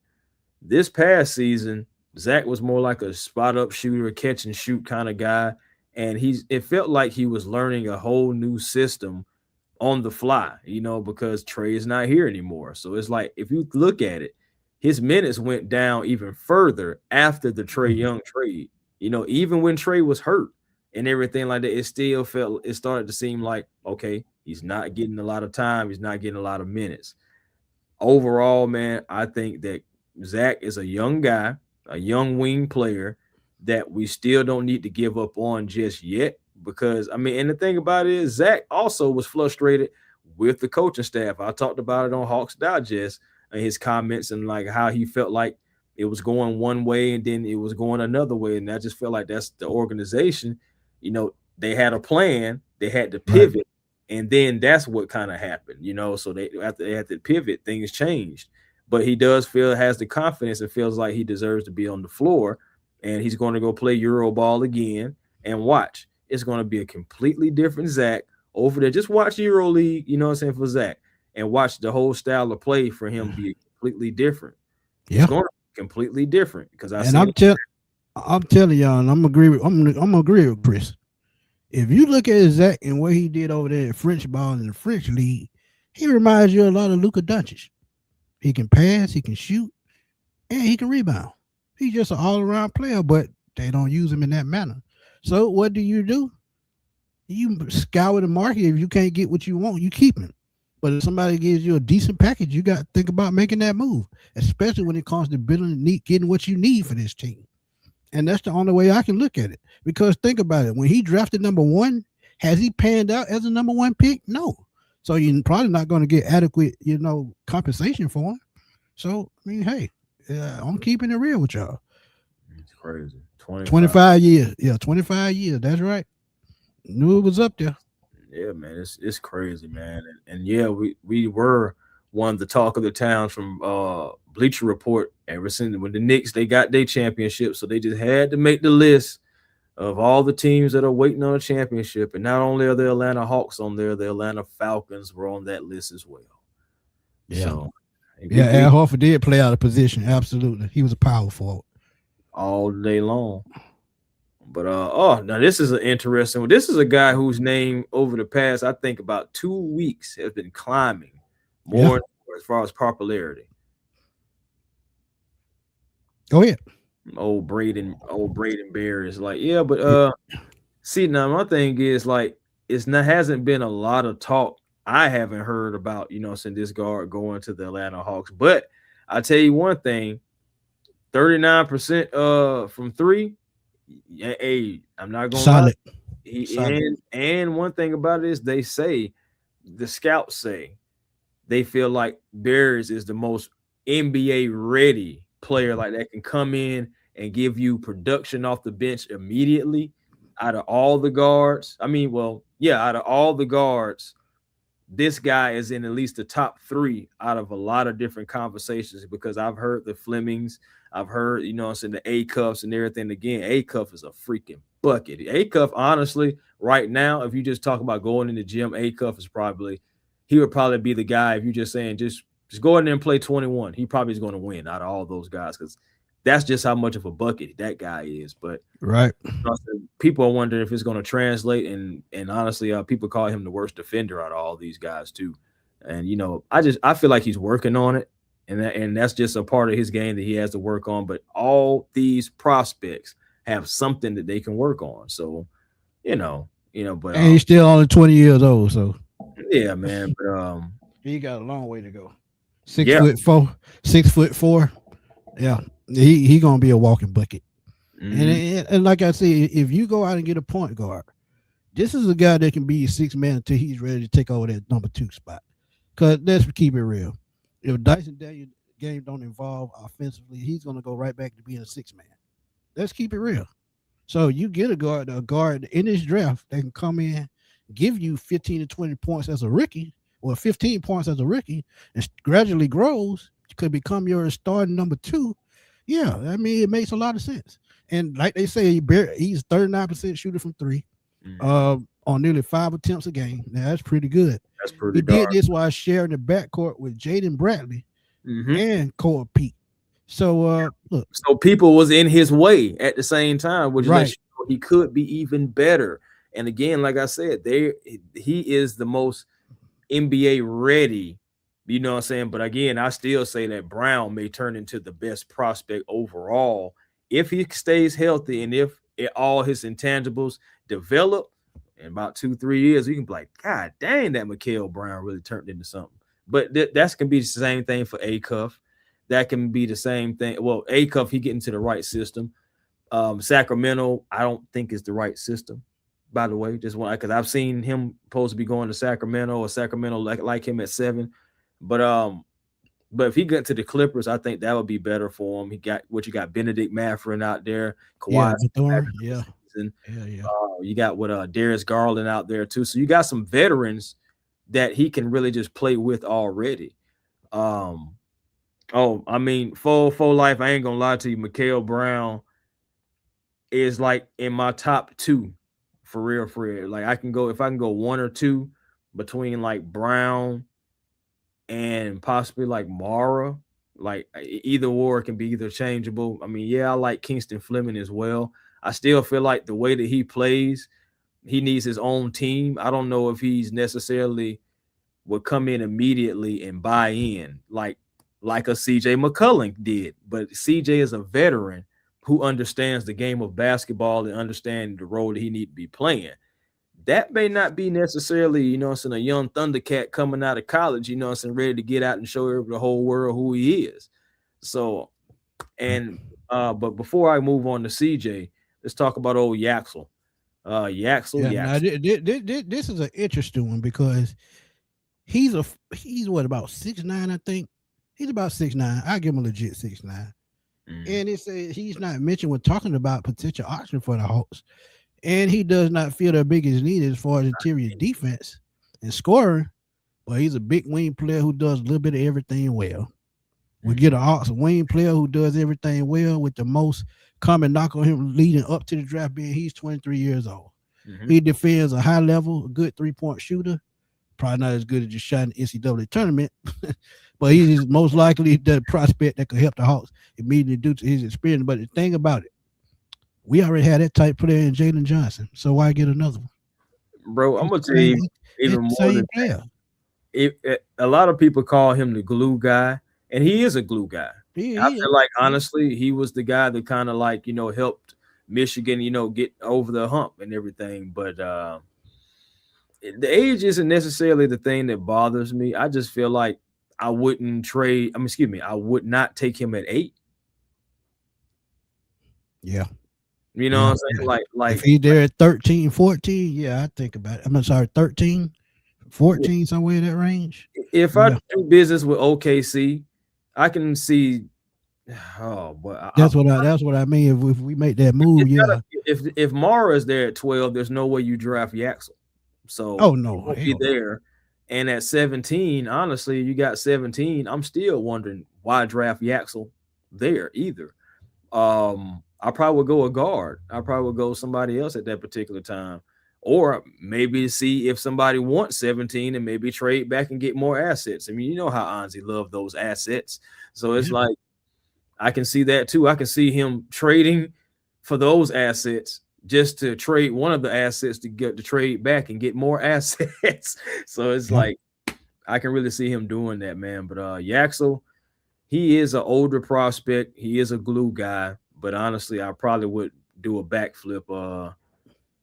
This past season, Zach was more like a spot up shooter, catch and shoot kind of guy. And it felt like he was learning a whole new system on the fly, because Trey is not here anymore. So it's like, if you look at it, his minutes went down even further after the Trey Young trade. Even when Trey was hurt and everything like that, it started to seem like, okay, he's not getting a lot of time. He's not getting a lot of minutes. Overall, man, I think that Zach is a young guy, a young wing player that we still don't need to give up on just yet, because and the thing about it is, Zach also was frustrated with the coaching staff. I talked about it on Hawks Digest and his comments, and like how he felt like it was going one way and then it was going another way. And I just felt like that's the organization. They had a plan, they had to pivot, right. And then that's what kind of happened, so after they had to pivot, things changed. But he has the confidence and feels like he deserves to be on the floor. And he's going to go play Euro ball again, and watch. It's going to be a completely different Zach over there. Just watch Euro League, for Zach, and watch the whole style of play for him be completely different. Yeah. It's going to be completely different, because I'm telling y'all, and I'm gonna agree with Chris. If you look at Zach and what he did over there in French ball in the French league, he reminds you a lot of Luka Doncic. He can pass, he can shoot, and he can rebound. He's just an all-around player, but they don't use him in that manner. So what do? You scour the market. If you can't get what you want, you keep him. But if somebody gives you a decent package, you got to think about making that move, especially when it comes to getting what you need for this team. And that's the only way I can look at it. Because think about it. When he drafted number one, has he panned out as a number one pick? No. So you're probably not going to get adequate, compensation for him. So, I mean, hey, I'm keeping it real with y'all. It's crazy. 25 years. Yeah, 25 years. That's right. Knew it was up there. Yeah, man, it's crazy, man. And yeah, we were one of the talk of the town from Bleacher Report ever since when the Knicks they got their championship, so they just had to make the list of all the teams that are waiting on a championship. And not only are the Atlanta Hawks on there, the Atlanta Falcons were on that list as well. Yeah. So, yeah, Al Horford did play out of position. Absolutely. He was a power forward. All day long. But now this is an interesting one. This is a guy whose name over the past, I think, about 2 weeks has been climbing more as far as popularity. Go ahead. Old Braden Bear is like, yeah, but see, now my thing is like hasn't been a lot of talk. I haven't heard about, since this guard going to the Atlanta Hawks. But I tell you one thing, 39% from three. Yeah, hey, I'm not gonna solid. And one thing about it is the scouts say they feel like Bears is the most NBA ready player, like that can come in and give you production off the bench immediately out of all the guards. I mean, well, yeah, out of all the guards, this guy is in at least the top three out of a lot of different conversations because I've heard the Flemings, I've heard, the A cuffs and everything. Again, A cuff is a freaking bucket. A cuff, honestly, right now, if you just talk about going in the gym, A cuff is he would probably be the guy if you're just saying just go in there and play 21. He probably is going to win out of all those guys because that's just how much of a bucket that guy is. But right, people are wondering if it's going to translate, and honestly, people call him the worst defender out of all these guys too. And I feel like he's working on it, and that's just a part of his game that he has to work on. But all these prospects have something that they can work on. So, but and he's still only 20 years old. So yeah, man, but he got a long way to go. 6'4", 6'4". Yeah, he gonna be a walking bucket. Mm-hmm. And like I said, if you go out and get a point guard, this is a guy that can be a six man until he's ready to take over that number 2 spot. Because let's keep it real. If Dyson Daniels' game don't involve offensively, he's gonna go right back to being a 6 man. Let's keep it real. So you get a guard in this draft that can come in, give you 15 to 20 points as a rookie, or 15 points as a rookie, and gradually grows, could become your starting number 2. Yeah, I mean, it makes a lot of sense. And like they say, he's 39% shooter from 3, on nearly 5 attempts a game. Now that's pretty good. That's pretty. He did this while sharing the backcourt with Jaden Bradley and Cole Pete. So look, so people was in his way at the same time, which right. He could be even better. And again, like I said, he is the most NBA ready. You know what I'm saying? But again, I still say that Brown may turn into the best prospect overall if he stays healthy and if all his intangibles develop in about 2-3 years. You can be like, God dang, that Mikal Brown really turned into something. But that's can be the same thing for A-Cuff. That can be the same thing. Well, A-Cuff, he get into the right system. Sacramento, I don't think is the right system. By the way, just one because I've seen him supposed to be going to Sacramento or Sacramento like him at 7. But if he got to the Clippers, I think that would be better for him. You got Benedict Mathurin out there, Kawhi. Yeah. You got Darius Garland out there too. So you got some veterans that he can really just play with already. I mean, full life. I ain't gonna lie to you, Mikal Brown is like in my top 2 for real. Like if I can go 1 or 2 between like Brown and possibly like Mara, like either or can be either changeable. I mean, yeah, I like Kingston Fleming as well. I still feel like the way that he plays, he needs his own team. I don't know if he's necessarily would come in immediately and buy in like a CJ McCollum did, but CJ is a veteran who understands the game of basketball and understand the role that he need to be playing. That may not be necessarily, a young Thundercat coming out of college, ready to get out and show the whole world who he is. So, and but before I move on to CJ, let's talk about old Yaxel. Yeah, now Yaxel. this is an interesting one because he's what, about 6'9", I think. He's about 6'9". I give him a legit 6'9". And it says he's not mentioned when talking about potential option for the Hawks. And he does not feel their biggest need as far as interior defense and scoring. But he's a big wing player who does a little bit of everything well. We get a Hawks wing player who does everything well, with the most common knock on him leading up to the draft being he's 23 years old. He defends a high level, a good 3-point shooter. Probably not as good as just shot in the NCAA tournament, but he's most likely the prospect that could help the Hawks immediately due to his experience. But the thing about it, we already had that type player in Jaylen Johnson, so why get another one? Bro, I'm gonna tell you even more than player. A lot of people call him the glue guy, and he is a glue guy. I feel like honestly, he was the guy that kind of like helped Michigan, get over the hump and everything. But the age isn't necessarily the thing that bothers me. I just feel like I wouldn't trade. I would not take him at 8. Yeah. You know what I'm saying? Like if he's there at 13, 14, yeah, I think about it. I'm sorry, 13, 14, somewhere in that range. If I do business with OKC, I can see. Oh, but that's what I mean. If we make that move, If Mara is there at 12, there's no way you draft Yaxel. So no, he won't be there. And at 17, honestly, you got 17. I'm still wondering why draft Yaxel there either. I probably would go a guard. I probably would go somebody else at that particular time. Or maybe see if somebody wants 17 and maybe trade back and get more assets. I mean, you know how Anzi loved those assets. So it's like, I can see that too. I can see him trading for those assets just to trade one of the assets to get to trade back and get more assets. So it's like, I can really see him doing that, man. But Yaxel, he is an older prospect. He is a glue guy. But honestly, I probably would do a backflip.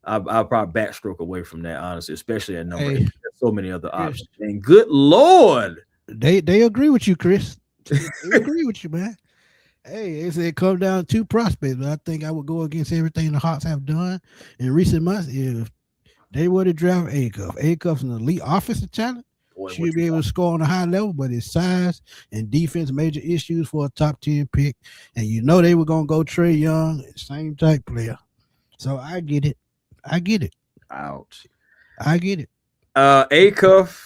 I'll probably backstroke away from that, honestly, especially at number 8. There's so many other options. And good Lord. They agree with you, Chris. They agree with you, man. Hey, it come down to prospects, but I think I would go against everything the Hawks have done in recent months. If they were to draft Acuff's an elite offensive talent. Should be able to score on a high level, but his size and defense major issues for a top 10 pick. And they were going to go Trey Young, same type player. So I get it. Ouch. I get it. Acuff,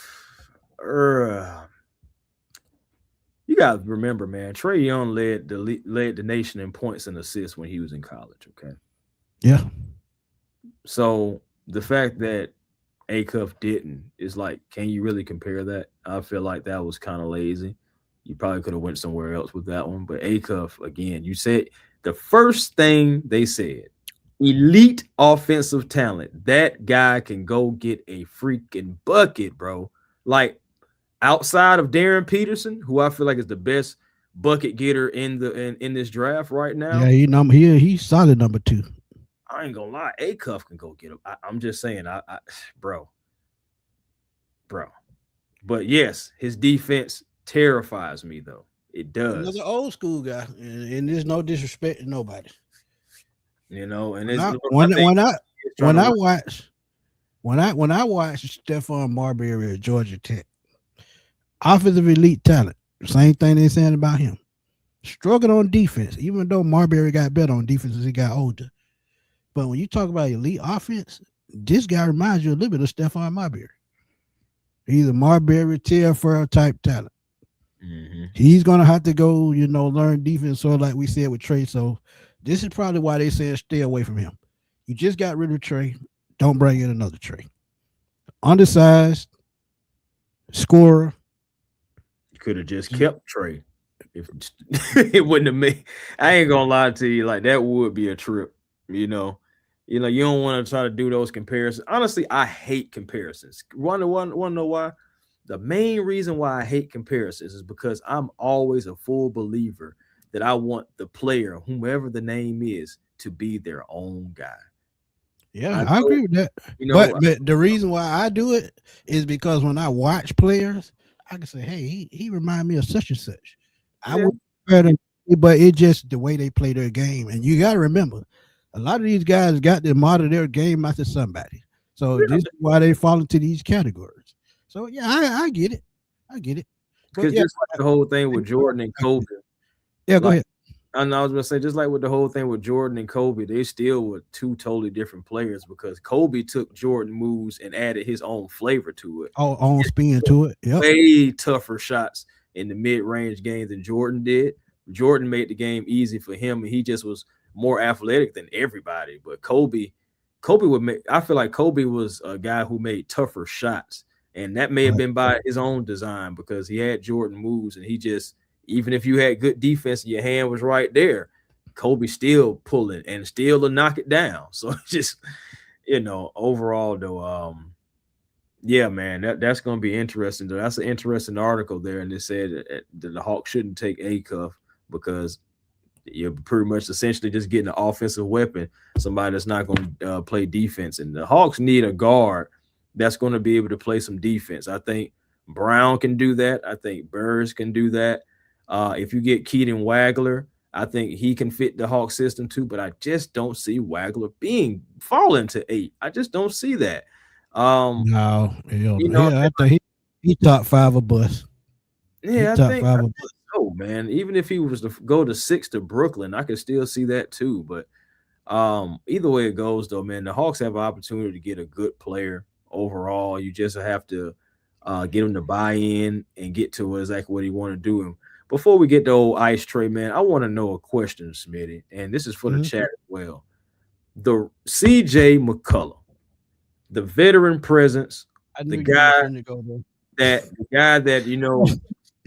you got to remember, man, Trey Young led the nation in points and assists when he was in college, okay? Yeah. So the fact that Acuff didn't is like, can you really compare that? I feel like that was kind of lazy. You probably could have went somewhere else with that one. But Acuff, again, you said the first thing they said, elite offensive talent. That guy can go get a freaking bucket, bro. Like, outside of Darren Peterson, who I feel like is the best bucket getter in this draft right now. Yeah, he's solid number 2. I ain't gonna lie, Acuff can go get him. I'm just saying, bro. But yes, his defense terrifies me, though. It does. Another old school guy, and there's no disrespect to nobody. And when I watch Stephon Marbury at Georgia Tech, offensive elite talent. Same thing they're saying about him. Struggled on defense, even though Marbury got better on defense as he got older. But when you talk about elite offense, this guy reminds you a little bit of Stephon Marbury. He's a Marbury Telfair type talent. Mm-hmm. He's going to have to go, learn defense, sort of like we said with Trey. So this is probably why they said stay away from him. You just got rid of Trey. Don't bring in another Trey. Undersized, scorer. You could have just kept Trey. If it wouldn't have made. I ain't gonna lie to you, like that would be a trip. You don't want to try to do those comparisons. Honestly, I hate comparisons. Want to know why? The main reason why I hate comparisons is because I'm always a full believer that I want the player, whomever the name is, to be their own guy. Yeah, I I know, agree with that. you know, But the reason why I do it is because when I watch players, I can say, "Hey, he remind me of such and such." I yeah, would better, but it's just the way they play their game, and you got to remember, a lot of these guys got to model their game after somebody. So this is why they fall into these categories. So yeah, I get it, I get it. But because yeah, just like the whole thing with Jordan and Kobe, yeah, go like ahead. and I was gonna say, just like with the whole thing with Jordan and Kobe, they still were two totally different players because Kobe took Jordan moves and added his own flavor to it. All on spin to it. Yep. Way tougher shots in the mid-range game than Jordan did. Jordan made the game easy for him, and he just was more athletic than everybody. But Kobe would make. I feel like Kobe was a guy who made tougher shots, and that may have Right. been by his own design because he had Jordan moves, and he just even if you had good defense and your hand was right there, Kobe still pulling and still to knock it down. So just overall though, yeah, man, that's gonna be interesting. Though. That's an interesting article there, and they said that the Hawks shouldn't take a cuff because you're pretty much essentially just getting an offensive weapon, somebody that's not going to play defense. And the Hawks need a guard that's going to be able to play some defense. I think Brown can do that. I think Burrs can do that. If you get Keaton Wagler, I think he can fit the Hawk system too. But I just don't see Wagler falling to 8. I just don't see that. No, You know, yeah, I think he top five of bus. He yeah, top five of bus. so, man. Even if he was to go to 6 to Brooklyn, I could still see that too. But either way it goes, though, man, the Hawks have an opportunity to get a good player overall. You just have to get him to buy in and get to exactly what he want to do. And before we get to old Ice Tray, man, I want to know a question, Smitty, and this is for the Mhm. chat as well. The CJ McCullough, the veteran presence, I the knew you were guy finna go there.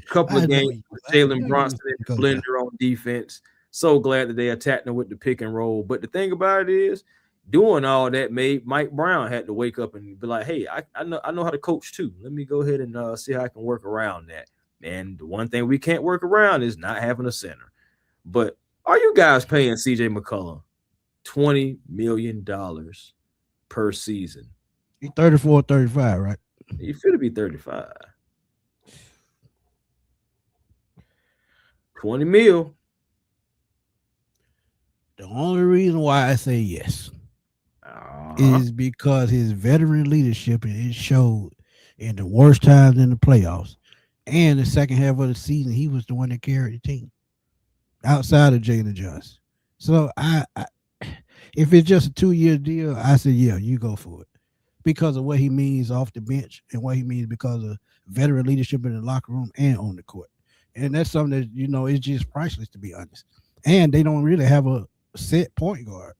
couple I of know games you. with I Jalen knew you was Brunson and finna the go there. blender on defense. So glad that they attacked him with the pick and roll. But the thing about it is, doing all that made Mike Brown had to wake up and be like, "Hey, I know how to coach too. Let me go ahead and see how I can work around that." And the one thing we can't work around is not having a center. But are you guys paying CJ McCollum $20 million per season? He 34, 35, right? You feel to be 35. 20 mil. The only reason why I say yes Uh-huh. is because his veteran leadership and it showed in the worst times in the playoffs and the second half of the season. He was the one that carried the team outside of Jalen Johnson. So if it's just a 2-year deal, I say yeah, you go for it because of what he means off the bench and what he means because of veteran leadership in the locker room and on the court. And that's something that is just priceless, to be honest. And they don't really have a set point guard,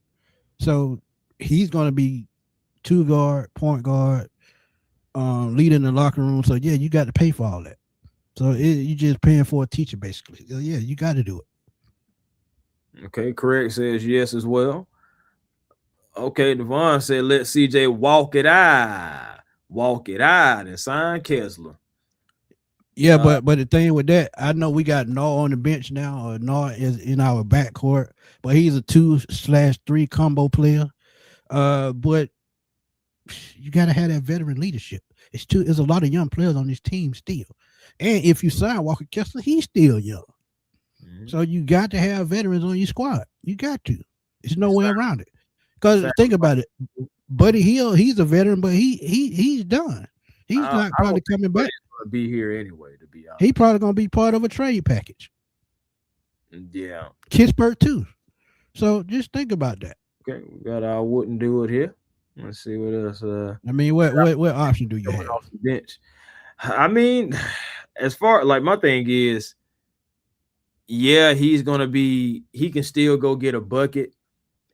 so he's going to be two guard, point guard, leading the locker room. So yeah, you got to pay for all that. So you just paying for a teacher basically. So, yeah, you got to do it. Okay, correct says yes as well. Okay, Devon said let CJ walk it out, and sign Kessler. Yeah, but the thing with that, I know we got Noah on the bench now, or Noah is in our backcourt, but he's a 2/3 combo player. But you got to have that veteran leadership. There's a lot of young players on this team still, and if you sign Walker Kessler, he's still young. Mm-hmm. So you got to have veterans on your squad. You got to. There's no way around it. Because think about it, Buddy Hield, he's a veteran, but he's done. He's not probably coming back. To be here anyway, to be honest. He probably gonna be part of a trade package. Yeah. Kispert too. So just think about that. Okay, we got our wouldn't do it here. Let's see what else. I mean, what option do you have? Off the bench. I mean, as far like my thing is, yeah, he can still go get a bucket,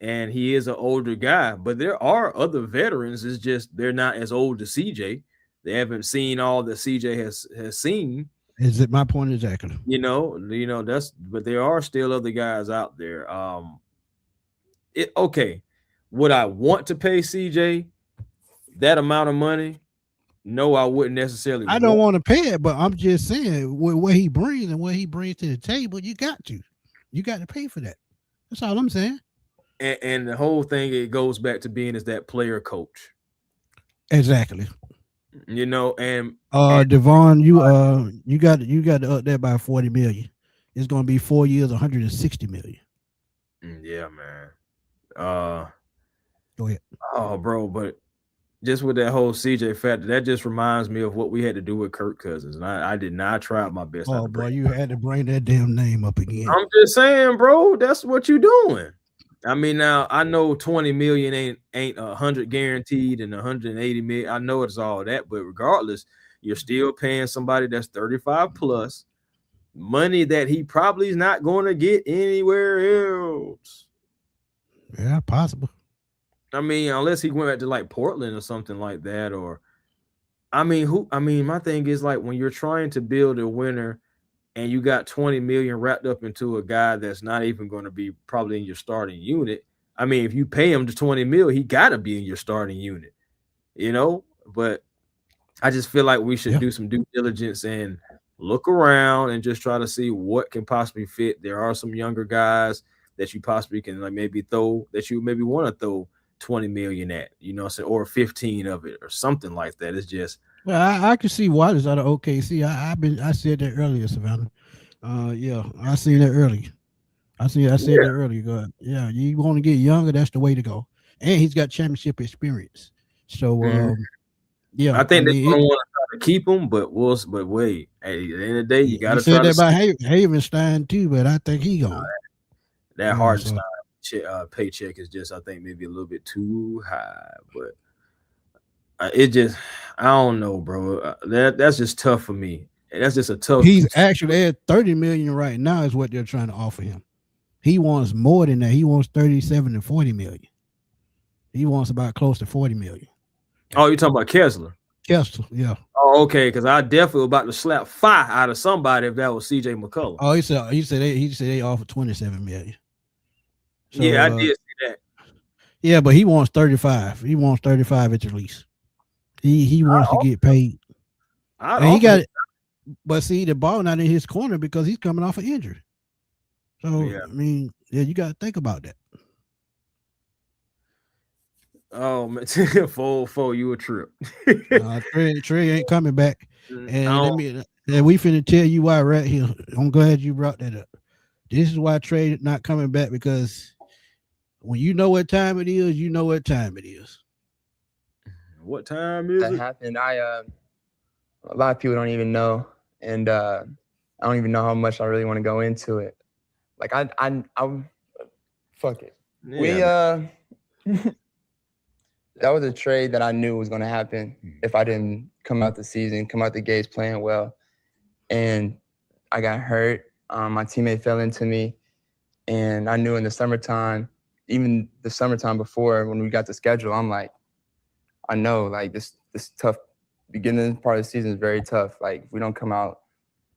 and he is an older guy, but there are other veterans. It's just they're not as old as CJ. They haven't seen all that CJ has seen. Is it my point exactly? But there are still other guys out there. Okay. Would I want to pay CJ that amount of money? No, I wouldn't necessarily. I don't want to pay it, but I'm just saying what he brings and what he brings to the table, you got to. You got to pay for that. That's all I'm saying. And the whole thing, it goes back to being is that player coach, Exactly. and Devon, you got to up that by 40 million. It's gonna be 4 years, 160 million. yeah, man. Uh, Go ahead. oh, bro, but just with that whole CJ factor, that just reminds me of what we had to do with Kirk Cousins, and I did not try my best not Oh to boy, bring. you had to bring that damn name up again. I'm just saying, bro, that's what you doing. I mean, now I know 20 million ain't 100 guaranteed and 180 million. I know it's all that, but regardless, you're still paying somebody that's 35 plus money that he probably is not going to get anywhere else. Yeah, possible. I mean, unless he went back to like Portland or something like that, or I mean, who? I mean, my thing is like when you're trying to build a winner and you got 20 million wrapped up into a guy that's not even going to be probably in your starting unit. I mean, if you pay him to 20 mil, he got to be in your starting unit, But I just feel like we should Yeah. do some due diligence and look around and just try to see what can possibly fit. There are some younger guys that you possibly can like maybe throw that you maybe want to throw 20 million at, or 15 of it or something like that. It's just Well, I can see Waters out of OKC. I said that earlier, Savannah. Yeah, I seen that earlier. I said that yeah. earlier. Yeah, you want to get younger, that's the way to go. And he's got championship experience. So Mhm. yeah, I I think they're mean gonna it, want to try to keep him, but wait, hey, at the end of the day, you got you to said try that to about see Havenstein too, but I think he gone. that Yeah, hard so paycheck is just I think maybe a little bit too high, but it just I don't know, bro. That's just tough for me. That's just a tough. he's actually at 30 million right now is what they're trying to offer him. He wants more than that. He wants 37 to 40 million. He wants about close to 40 million. Oh, you talking about Kessler? Kessler, yeah. Oh, okay, because I definitely was about to slap fire out of somebody if that was CJ McCullough. Oh, he said they offered 27 million. Yeah, So I did see that. yeah, but he wants 35. He wants 35 at the least. He wants to get paid. I'd And he offer got him. it. But see, the ball not in his corner because he's coming off an injury. So Yeah. I mean, yeah, you got to think about that. Oh man, for you a trip. Trey ain't coming back. I And don't. we finna tell you why right here. I'm glad you brought that up. This is why Trey not coming back because when you know what time it is, you know what time it is. What time is That it? happened. A lot of people don't even know, and I don't even know how much I really want to go into it. Like I fuck it. We Yeah, that was a trade that I knew was going to happen if I didn't come out the gates playing well, and I got hurt. My teammate fell into me, and I knew in the summertime, even the summertime before when we got the schedule, I'm like, I know like this tough beginning part of the season is very tough. Like if we don't come out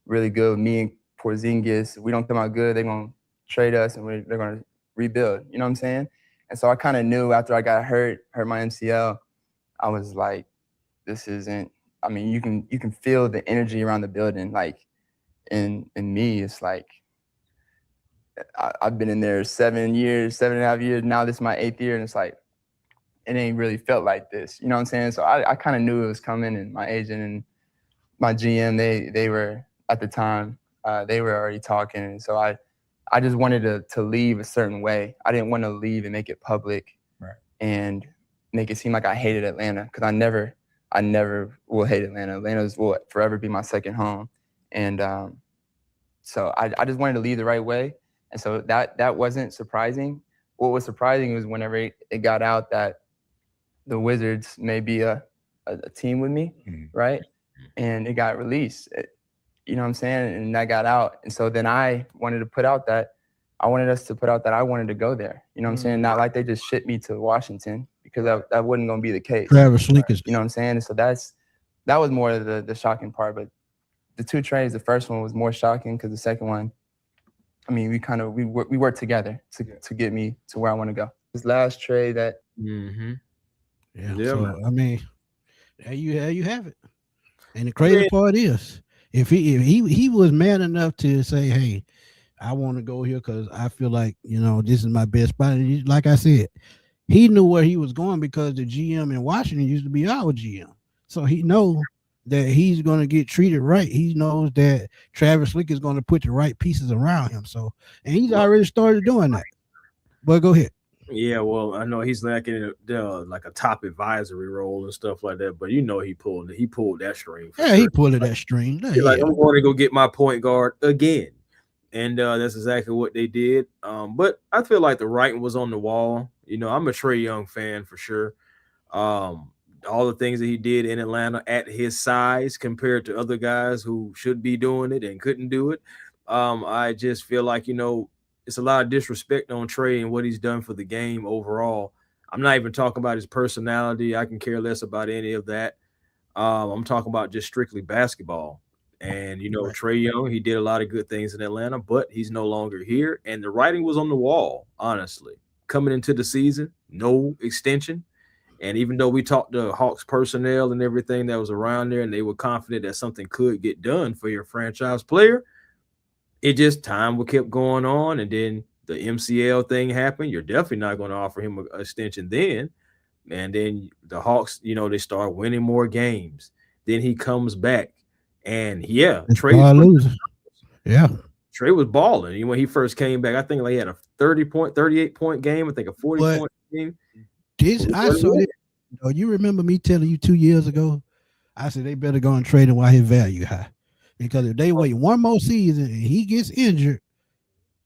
really good, me and Porzingis, if we don't come out good, they're gonna trade us and they're gonna rebuild. You know what I'm saying? And so I kind of knew after I got hurt my MCL, I was like, this isn't. I mean, you can feel the energy around the building. Like in me, it's like I've been in there 7.5 years. Now this is my 8th year, and it's like it ain't really felt like this. You know what I'm saying? So I kind of knew it was coming, and my agent and my GM, they were at the time, they were already talking. And so I just wanted to leave a certain way. I didn't want to leave and make it public and make it seem like I hated Atlanta because I never will hate Atlanta. Atlanta's will forever be my second home. And so I just wanted to leave the right way. And so that wasn't surprising. What was surprising was whenever it got out that the Wizards may be a team with me, right? And it got released, you know what I'm saying? And that got out. And so then I wanted to put out that I wanted us to put out that I wanted to go there. You know what I'm saying? Not like they just shipped me to Washington because that wasn't going to be the case. Travis Slinkers. You know what I'm saying? And so that was more of the shocking part. But the two trades, the first one was more shocking because the second one, I mean, we worked together to get me to where I want to go. This last trade that Yeah. Yeah, So man. I mean, there you have it. And the crazy part is, if he was man enough to say, "Hey, I want to go here because I feel like, this is my best spot. And like I said, he knew where he was going because the GM in Washington used to be our GM. So he knows that he's going to get treated right. He knows that Travis Slick is going to put the right pieces around him. So, and he's already started doing that. But go ahead. Yeah, well, I know he's like in like a top advisory role and stuff like that, but he pulled that string. Yeah, he pulled that string. He's like, I'm going to go get my point guard again. And that's exactly what they did. But I feel like the writing was on the wall. I'm a Trey Young fan for sure. All the things that he did in Atlanta at his size compared to other guys who should be doing it and couldn't do it. I just feel like, it's a lot of disrespect on Trey and what he's done for the game overall. I'm not even talking about his personality. I can care less about any of that. I'm talking about just strictly basketball. And, Right. Trey Young, he did a lot of good things in Atlanta, but he's no longer here. And the writing was on the wall, honestly. Coming into the season, no extension. And even though we talked to Hawks personnel and everything that was around there, and they were confident that something could get done for your franchise player, it just time kept going on. And then the MCL thing happened. You're definitely not going to offer him an extension then. And then the Hawks, they start winning more games. Then he comes back. And Trey was balling. When he first came back, I think he had a 38-point game. I think a 40-point game. I saw it. You remember me telling you 2 years ago? I said they better go and trade him while his value high, because if they wait one more season and he gets injured,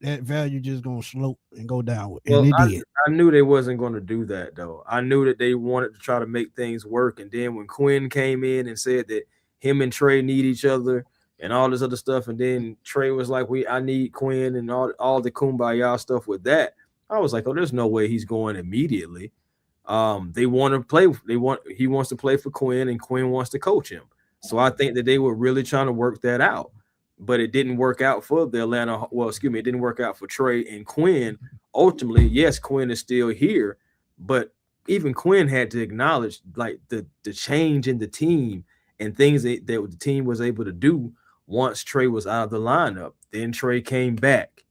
that value just gonna slope and go down. And it did. I knew they wasn't going to do that though. I knew that they wanted to try to make things work. And then when Quinn came in and said that him and Trey need each other and all this other stuff, and then Trey was like, I need Quinn, and all the kumbaya stuff with that, I was like, oh, there's no way he's going immediately. They want to play. He wants to play for Quinn, and Quinn wants to coach him. So I think that they were really trying to work that out, but it didn't work out for the Atlanta. Well, excuse me, it didn't work out for Trey and Quinn. Ultimately, yes, Quinn is still here, but even Quinn had to acknowledge like the change in the team and things that the team was able to do once Trey was out of the lineup. Then Trey came back,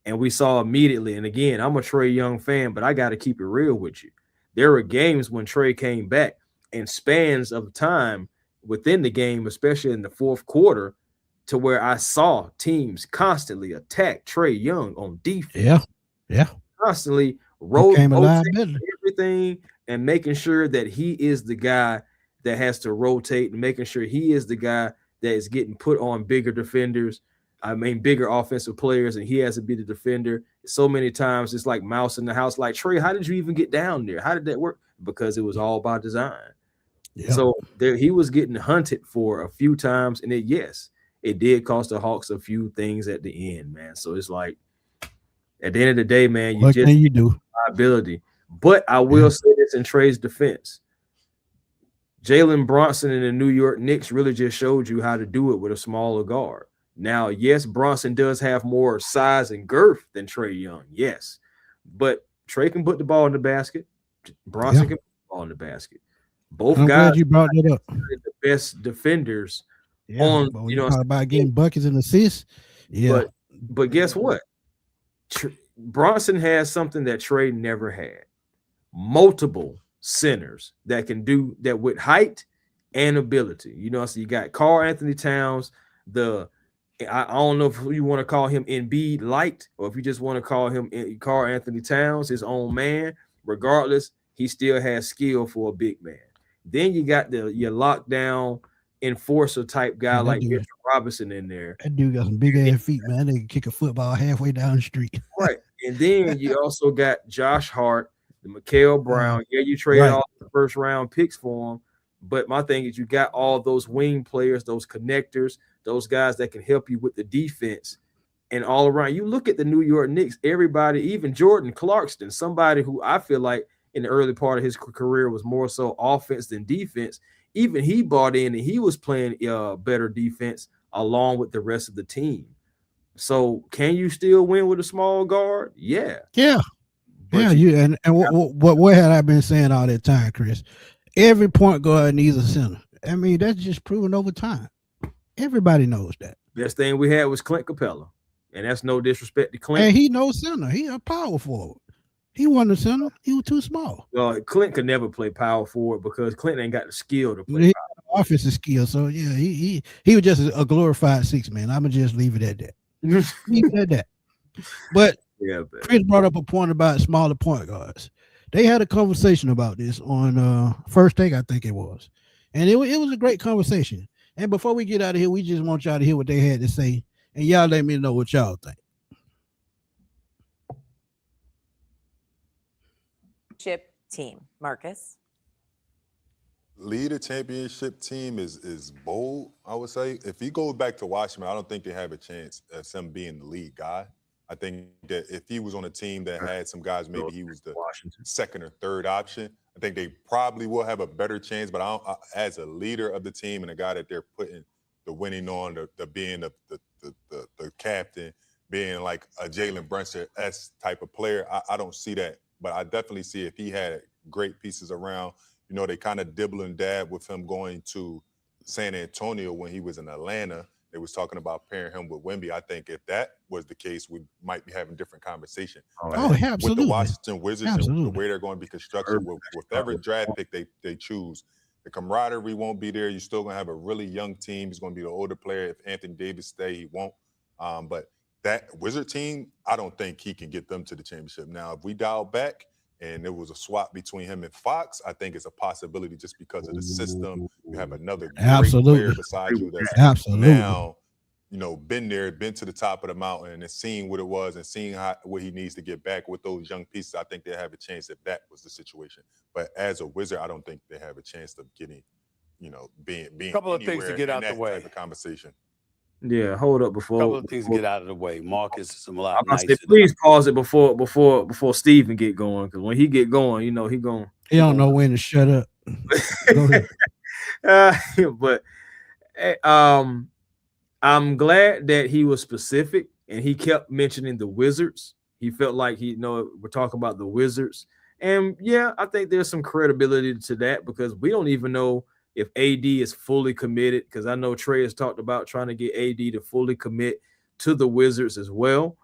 and we saw immediately. And again, I'm a Trey Young fan, but I got to keep it real with you. There were games when Trey came back and spans of time within the game, especially in the fourth quarter, to where I saw teams constantly attack Trey Young on defense. Yeah. Constantly rotating everything and making sure that he is the guy that has to rotate, and making sure he is the guy that is getting put on bigger defenders. Bigger offensive players, and he has to be the defender. So many times it's like mouse in the house. Like, Trey, how did you even get down there? How did that work? Because it was all by design. Yeah. So he was getting hunted for a few times, and it did cost the Hawks a few things at the end, man. So it's like, at the end of the day, man, what can you do? Liability. But I will say this in Trey's defense. Jaylen Brown and the New York Knicks really just showed you how to do it with a smaller guard. Now, yes, Bronson does have more size and girth than Trey Young, yes. But Trey can put the ball in the basket. Bronson can put the ball in the basket. Both I'm guys glad you brought that up. The best defenders talk about getting buckets and assists. Yeah. But guess what? Bronson has something that Trey never had. Multiple centers that can do that with height and ability. So you got Karl-Anthony Towns, I don't know if you want to call him Embiid light, or if you just want to call him Karl-Anthony Towns, his own man. Regardless, he still has skill for a big man. Then you got your lockdown enforcer type guy like Mitchell Robinson in there. That dude got some big ass feet, man. They can kick a football halfway down the street. Right. And then you also got Josh Hart, the Mikael Brown. Yeah, you traded all the first round picks for him. But my thing is, you got all those wing players, those connectors, those guys that can help you with the defense and all around. You look at the New York Knicks, everybody, even Jordan Clarkson, somebody who I feel like in the early part of his career was more so offense than defense. Even he bought in and he was playing better defense along with the rest of the team. So can you still win with a small guard? Yeah. Yeah. And what had I been saying all that time, Chris? Every point guard needs a center. I mean, that's just proven over time. Everybody knows that. Best thing we had was Clint Capella. and that's no disrespect to Clint. And he no center. He a power forward. He wasn't a center. He was too small. Well, Clint could never play power forward because Clint ain't got the skill to play He power. offensive skill. So yeah, he was just a glorified 6 man. I'm gonna just leave it at that. Leave it at that. But Yeah, Chris brought up a point about smaller point guards. They had a conversation about this on First Take, I think it was, and it was a great conversation. And before we get out of here, we just want y'all to hear what they had to say, and y'all let me know what y'all think. Team, Marcus. Lead a championship team is bold, I would say. If he goes back to Washington, I don't think they have a chance of him being the lead guy. I think that if he was on a team that had some guys, maybe he was the second or third option, I think they probably will have a better chance. But as a leader of the team and a guy that they're putting the winning on, the being the captain, being like a Jaylen Brunson-esque type of player, I don't see that. But I definitely see if he had great pieces around. You know, they kind of dibble and dab with him going to San Antonio when he was in Atlanta. They was talking about pairing him with Wemby. I think if that was the case, we might be having a different conversation. Absolutely. With the Washington Wizards Absolutely. and the way they're going to be constructed, with whatever draft pick they choose, the camaraderie won't be there. You're still going to have a really young team. He's going to be the older player. If Anthony Davis stay, he won't. But that Wizard team, I don't think he can get them to the championship. Now, if we dial back and there was a swap between him and Fox, I think it's a possibility just because of the system. You have another great player beside you that's now, you know, been there, been to the top of the mountain and seeing what it was and seeing what he needs to get back with those young pieces. I think they have a chance if that was the situation. But as a Wizard, I don't think they have a chance of getting, you know, being a couple of things to get out the way. Type of conversation. Yeah, hold up before. A couple of things to get out of the way. Marcus is a lot nicer. Please pause it before Steven get going, because when he get going, you know he going. He don't know when to shut up. Go ahead. But I'm glad that he was specific and he kept mentioning the Wizards. He felt like we're talking about the Wizards, and yeah, I think there's some credibility to that because we don't even know if AD is fully committed, because I know Trey has talked about trying to get AD to fully commit to the Wizards as well,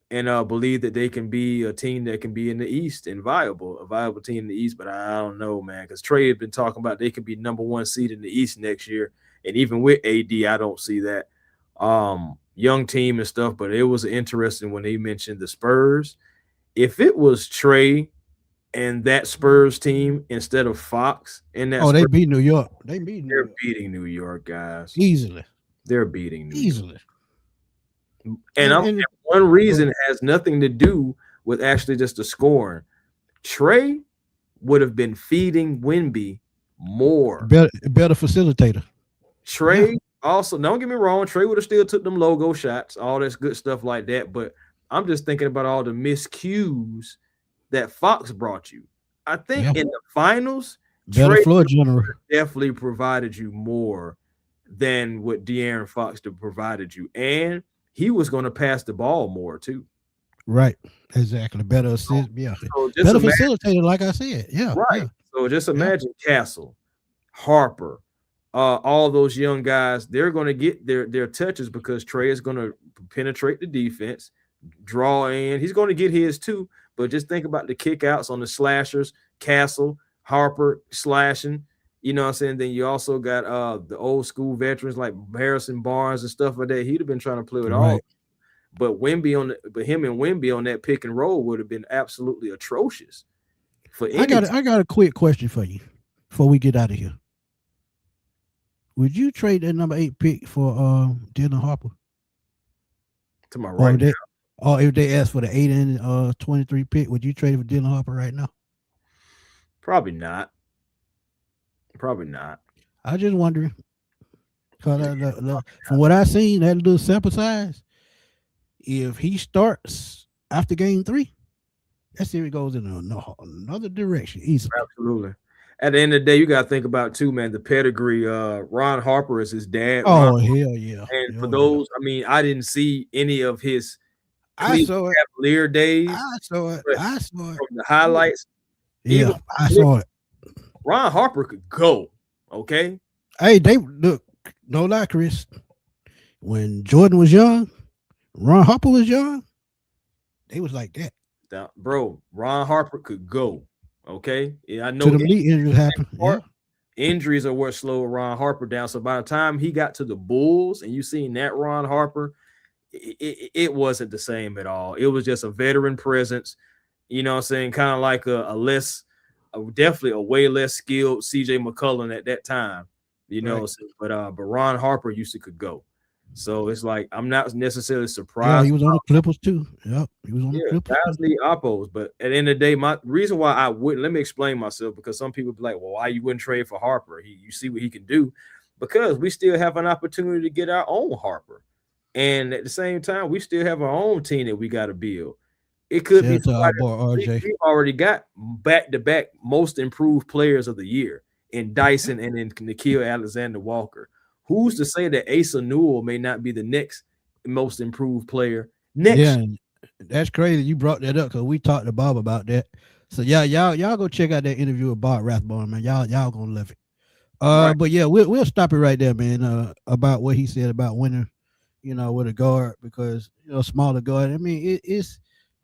and believe that they can be a team that can be in the East and a viable team in the East. But I don't know, man, because Trey has been talking about they could be number 1 seed in the East next year, and even with AD, I don't see that. Young team and stuff, but it was interesting when he mentioned the Spurs. If it was Trey and that Spurs team instead of Fox in that, they beat New York. They're beating New York, guys. Easily. They're beating New York. And one reason has nothing to do with actually just the scoring. Trey would have been feeding Wemby more. Better facilitator. Trey also, don't get me wrong, Trey would have still took them logo shots, all this good stuff like that. But I'm just thinking about all the miscues that Fox brought you. I think in the finals, Trey floor general definitely provided you more than what De'Aaron Fox provided you. And he was going to pass the ball more too. Right. Exactly. Better assist. Yeah. So better facilitator, like I said. Yeah. Right. Yeah. So just imagine Castle, Harper, all those young guys, they're going to get their touches because Trey is going to penetrate the defense, draw in. He's going to get his too. But just think about the kickouts on the slashers, Castle, Harper slashing. You know what I'm saying? Then you also got the old school veterans like Harrison Barnes and stuff like that. He'd have been trying to play it all. But him and Wemby on that pick and roll would have been absolutely atrocious. I got a quick question for you before we get out of here. Would you trade that number 8 pick for Dylan Harper? To my right now. Or if they asked for the 8 and 23 pick, would you trade it for Dylan Harper right now? Probably not. I just wondering. Because from what I seen, that little sample size, if he starts after game 3, that series goes in another direction easily. Absolutely. At the end of the day, you got to think about too, man, the pedigree. Ron Harper is his dad. Oh, hell yeah. And for those, I mean, I didn't see any of his Cavalier days. I saw it. From the highlights. Yeah, I saw it. Ron Harper could go. Okay. Hey, they look, no lie, Chris. When Jordan was young, Ron Harper was young. They was like that. Now, bro, Ron Harper could go. Okay. Yeah, I know To the knee injuries happen. Yeah. injuries are what slowed Ron Harper down. So by the time he got to the Bulls and you seen that Ron Harper, it wasn't the same at all. It was just a veteran presence, you know what I'm saying? Kind of like definitely a way less skilled CJ McCollum at that time, you know. Right. So, but Ron Harper used to could go. So it's like I'm not necessarily Yeah, surprised. he was on the Clippers too. Yep, he was on the Clippers. Guys need oppos, but at the end of the day, my reason why I wouldn't, let me explain myself, because some people be like, well, why you wouldn't trade for Harper? You see what he can do, because we still have an opportunity to get our own Harper, and at the same time, we still have our own team that we got to build. It could Shout be out to our somebody, boy RJ. we've already got back-to-back most improved players of the year in Dyson and in Nikhil Alexander-Walker. Who's to say that Asa Newell may not be the next most improved player next Yeah, year? that's crazy. You brought that up because we talked to Bob about that. So yeah, y'all go check out that interview with Bob Rathbone, man. Y'all gonna love it. Right. But yeah, we'll stop it right there, man. About what he said about winning, you know, with a guard, because you know, smaller guard. I mean, it's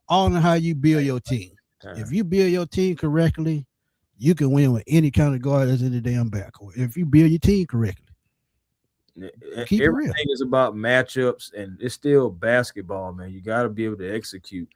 all in how you build your team. If you build your team correctly, you can win with any kind of guard that's in the damn backcourt. If you build your team correctly. Keep it real. Everything is about matchups, and it's still basketball, man. You got to be able to execute.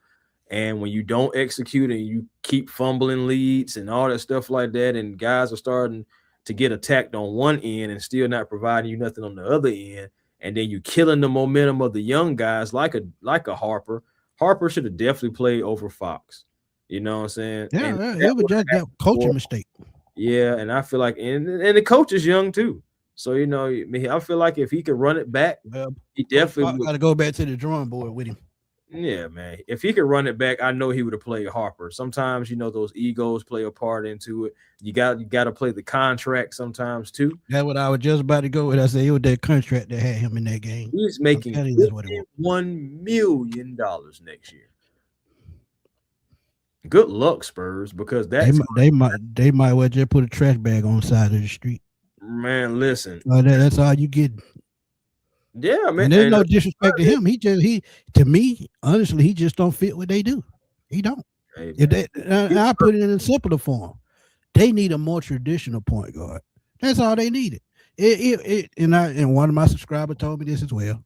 And when you don't execute and you keep fumbling leads and all that stuff like that, and guys are starting to get attacked on one end and still not providing you nothing on the other end, and then you killing the momentum of the young guys like a Harper. Harper should have definitely played over Fox. You know what I'm saying? Yeah, it was just that coaching mistake. Yeah, and I feel like and the coach is young too. So, you know, I feel like if he could run it back, he definitely got to go back to the drawing board with him. Yeah, man. If he could run it back, I know he would have played Harper. Sometimes, you know, those egos play a part into it. You got to play the contract sometimes too. That's what I was just about to go with. I said it was that contract that had him in that game. He's making $1 million next year. Good luck, Spurs, because they might well just put a trash bag on the side of the street. Man, listen. That's all you get. Yeah, man. And there's no disrespect to him. To me, honestly, he just don't fit what they do. He don't. Hey, I put it in a simpler form. They need a more traditional point guard. That's all they needed. And one of my subscribers told me this as well.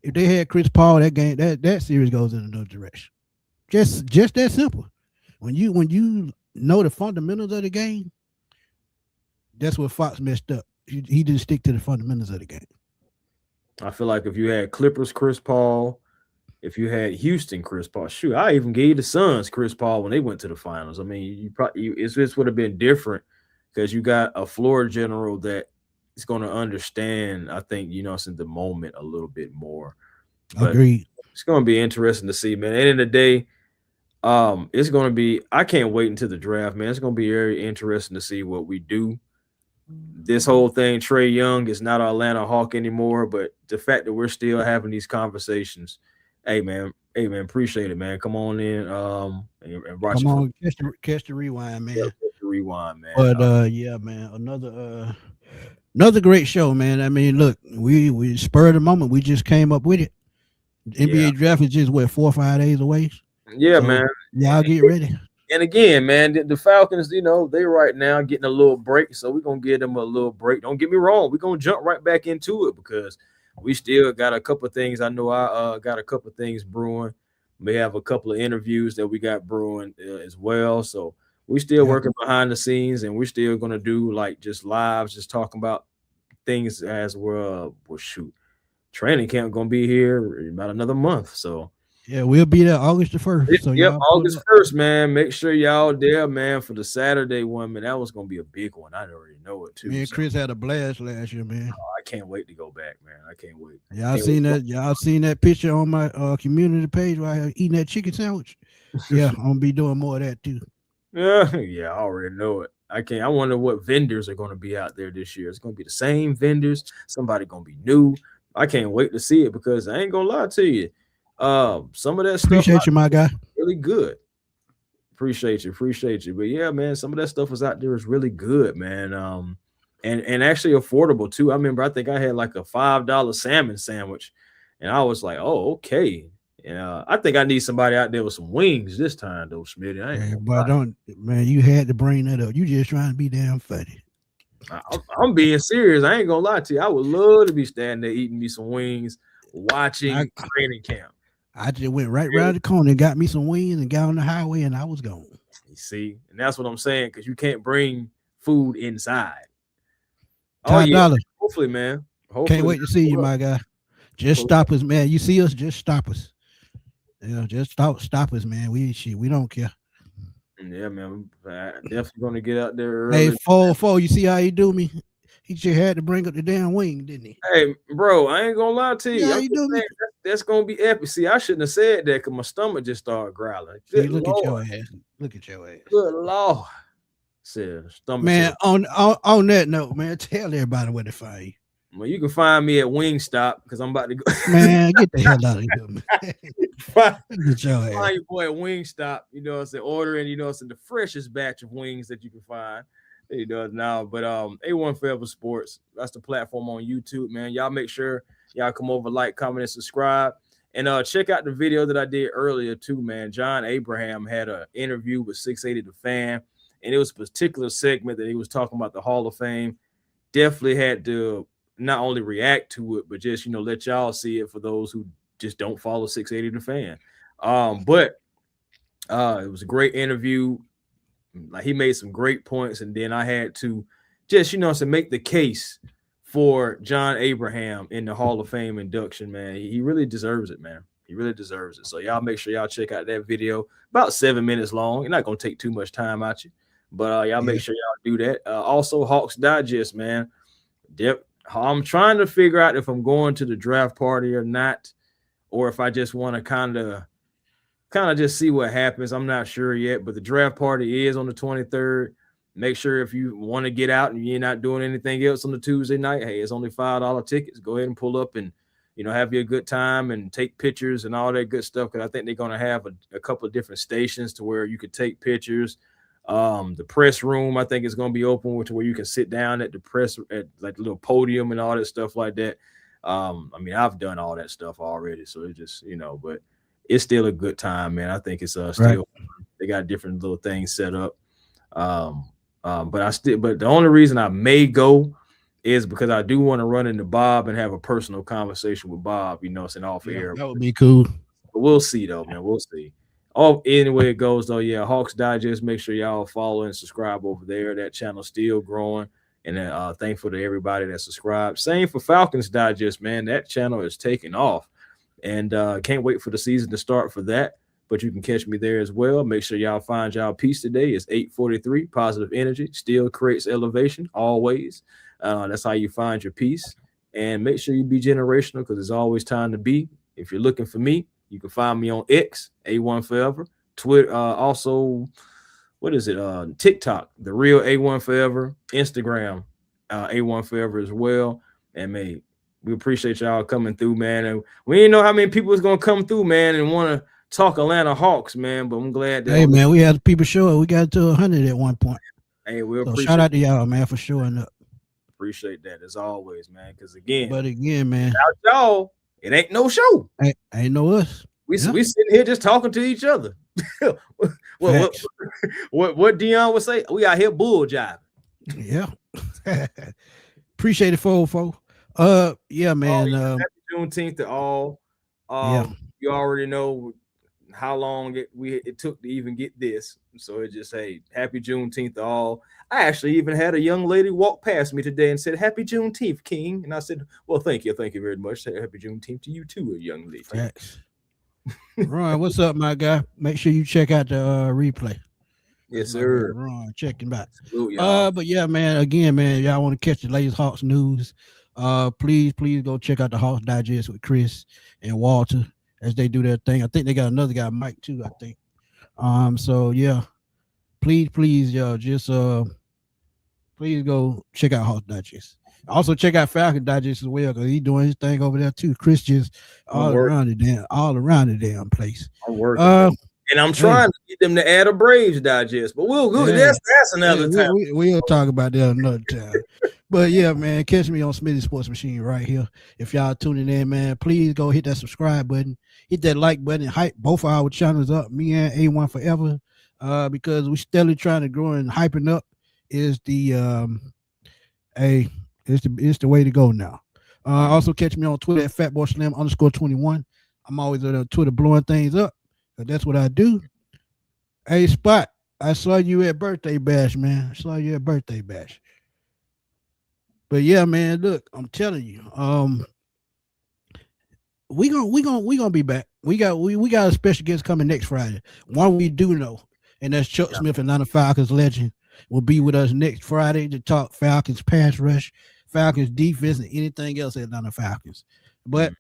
If they had Chris Paul, that series goes in another direction. Just that simple. When you know the fundamentals of the game, that's what Fox messed up. He didn't stick to the fundamentals of the game. I feel like if you had Clippers Chris Paul, if you had Houston Chris Paul, shoot, I even gave the Suns Chris Paul when they went to the finals. I mean, this would have been different because you got a floor general that is going to understand, I think, you know, since the moment a little bit more. But agreed. It's going to be interesting to see, man. At the end of the day, it's going to be, I can't wait until the draft, man. It's going to be very interesting to see what we do. This whole thing, Trey Young is not an Atlanta Hawk anymore, but the fact that we're still having these conversations, hey man, appreciate it, man. Come on in, and watch. Come on, catch the rewind, man. Yeah, catch the rewind, man. But yeah, man, another great show, man. I mean, look, we spurred the moment. We just came up with it. The NBA draft is just 4 or 5 days away. Yeah, so, man. Y'all get ready. And again, man, the Falcons, you know, they right now getting a little break, so we're going to give them a little break. Don't get me wrong. We're going to jump right back into it because we still got a couple of things. I know I got a couple of things brewing. We have a couple of interviews that we got brewing as well. So we still working behind the scenes, and we're still going to do like just lives, just talking about things as well. Well, shoot, training camp going to be here in about another month. So. Yeah, we'll be there August the 1st. So yep, August 1st, man. Make sure y'all there, man, for the Saturday one, man. That was gonna be a big one. I already know it too. Me and Chris had a blast last year, man. Oh, I can't wait to go back, man. I can't wait. Y'all seen that picture on my community page where I eating that chicken sandwich? Yeah, I'm gonna be doing more of that too. Yeah, I already know it. I wonder what vendors are gonna be out there this year. It's gonna be the same vendors. Somebody gonna be new. I can't wait to see it because I ain't gonna lie to you. Some of that stuff appreciate you, my guy. Really good. Appreciate you. But yeah, man, some of that stuff was out there is really good, man. And actually affordable too. I remember I think I had like a $5 salmon sandwich And I was like, oh, okay. And I think I need somebody out there with some wings this time, though, Smitty. Man, you had to bring that up. You just trying to be damn funny. I'm being serious. I ain't gonna lie to you. I would love to be standing there eating me some wings, watching training camp. I just went right around the corner and got me some wings and got on the highway and I was gone. You see, and that's what I'm saying, because you can't bring food inside. $10. Hopefully, man. Can't wait to see you, my guy. Just stop us, man. You see us, just stop us. Yeah, just stop us, man. We don't care. Yeah, man. Definitely gonna get out there early. Hey, 4-4, you see how he do me? He just had to bring up the damn wing, didn't he? Hey, bro, I ain't gonna lie to you. Yeah, you do me. That's gonna be epic. See, I shouldn't have said that because my stomach just started growling. See, look at your ass. Look at your ass. Good Lord. Stomach. Man, on that note, man, tell everybody where to find you. Well, you can find me at Wingstop because I'm about to go. Man, get the hell out of here, man. Get your ass. Find your boy at Wingstop. You know, it's an ordering. You know, it's in the freshest batch of wings that you can find. He does now, but A1 Forever Sports. That's the platform on YouTube, man. Y'all make sure y'all come over, like, comment, and subscribe, and check out the video that I did earlier too, man. John Abraham had an interview with 680 The Fan, and it was a particular segment that he was talking about the Hall of Fame. Definitely had to not only react to it, but just let y'all see it for those who just don't follow 680 The Fan. But it was a great interview. Like, he made some great points, and then I had to just to make the case for John Abraham in the Hall of Fame induction, man. He really deserves it, man. He really deserves it. So y'all make sure y'all check out that video. About 7 minutes long. It's not gonna take too much time out you, but y'all make sure y'all do that. Also, Hawks Digest, man. I'm trying to figure out if I'm going to the draft party or not, or if I just want to kind of just see what happens. I'm not sure yet, but the draft party is on the 23rd. Make sure if you want to get out and you're not doing anything else on the Tuesday night, hey, it's only $5 tickets. Go ahead and pull up and have you a good time and take pictures and all that good stuff, because I think they're going to have a couple of different stations to where you could take pictures. The press room, I think, is going to be open, where you can sit down at the press at like the little podium and all that stuff like that. I mean, I've done all that stuff already, so it's just but it's still a good time, man. I think it's still fun. They got different little things set up. But the only reason I may go is because I do want to run into Bob and have a personal conversation with Bob, it's an off air. That would be cool. But we'll see though, man. We'll see. Oh, anyway it goes though, yeah. Hawks Digest, make sure y'all follow and subscribe over there. That channel's still growing. And then thankful to everybody that subscribed. Same for Falcons Digest, man. That channel is taking off. And can't wait for the season to start for that. But you can catch me there as well. Make sure y'all find y'all peace today. It's 8:43. Positive energy still creates elevation always. That's how you find your peace. And make sure you be generational, because there's always time to be. If you're looking for me, you can find me on X, A1 Forever. Twitter, also, what is it? TikTok, The Real A1 Forever. Instagram, A1 Forever as well. And we appreciate y'all coming through, man. And we didn't know how many people was gonna come through, man, and want to talk Atlanta Hawks, man. But I'm glad that man, we had people show up. We got to 100 at one point. Hey, we'll appreciate shout out to y'all, man, for showing up. Appreciate that as always, man. Because again, man, without y'all, it ain't no show. Ain't no us. We sitting here just talking to each other. what Dion would say? We out here bull jiving. Yeah. Appreciate it, folks. Yeah, man. Happy Juneteenth to all. You already know how long it took to even get this. So it just happy Juneteenth to all. I actually even had a young lady walk past me today and said, "Happy Juneteenth, King." And I said, "Well, thank you very much. Happy Juneteenth to you too, young lady." Thanks. Ron, what's up, my guy? Make sure you check out the replay. Yes, sir. Ron, checking back. Absolutely, but yeah, man. Again, man, y'all want to catch the latest Hawks news? Please go check out the Hawks Digest with Chris and Walter as they do their thing. I think they got another guy, Mike, too. I think. So yeah, please, y'all just please go check out Hawks Digest. Also check out Falcon Digest as well, because he's doing his thing over there too. Chris just all around the damn place. And I'm trying to get them to add a Braves digest, but we'll go. Yeah. That's another time. We'll talk about that another time. But yeah, man, catch me on Smitty Sports Machine right here. If y'all tuning in, man, please go hit that subscribe button, hit that like button, and hype both of our channels up. Me and A1 Forever, because we steadily trying to grow and hyping up is the it's the way to go now. Also catch me on Twitter at FatBoySlam_21. I'm always on Twitter blowing things up. That's what I do. Hey, Spot, I saw you at Birthday Bash, man. I saw you at Birthday Bash. But yeah, man, look, I'm telling you, we gonna be back. We got a special guest coming next Friday. One we do know, and that's Chuck Smith, Atlanta Falcons legend, will be with us next Friday to talk Falcons pass rush, Falcons defense, and anything else at Atlanta Falcons. But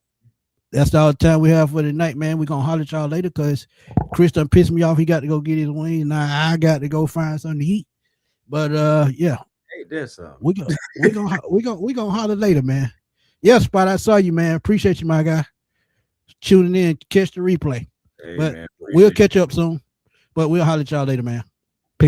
that's all the time we have for tonight, man. We're gonna holler at y'all later because Chris done pissed me off. He got to go get his wings. Now I got to go find something to eat. But yeah. Hey, that's we gonna holler later, man. Yeah, Spot, I saw you, man. Appreciate you, my guy. Tuning in, catch the replay. Hey, but man, we'll catch up soon. But we'll holler at y'all later, man.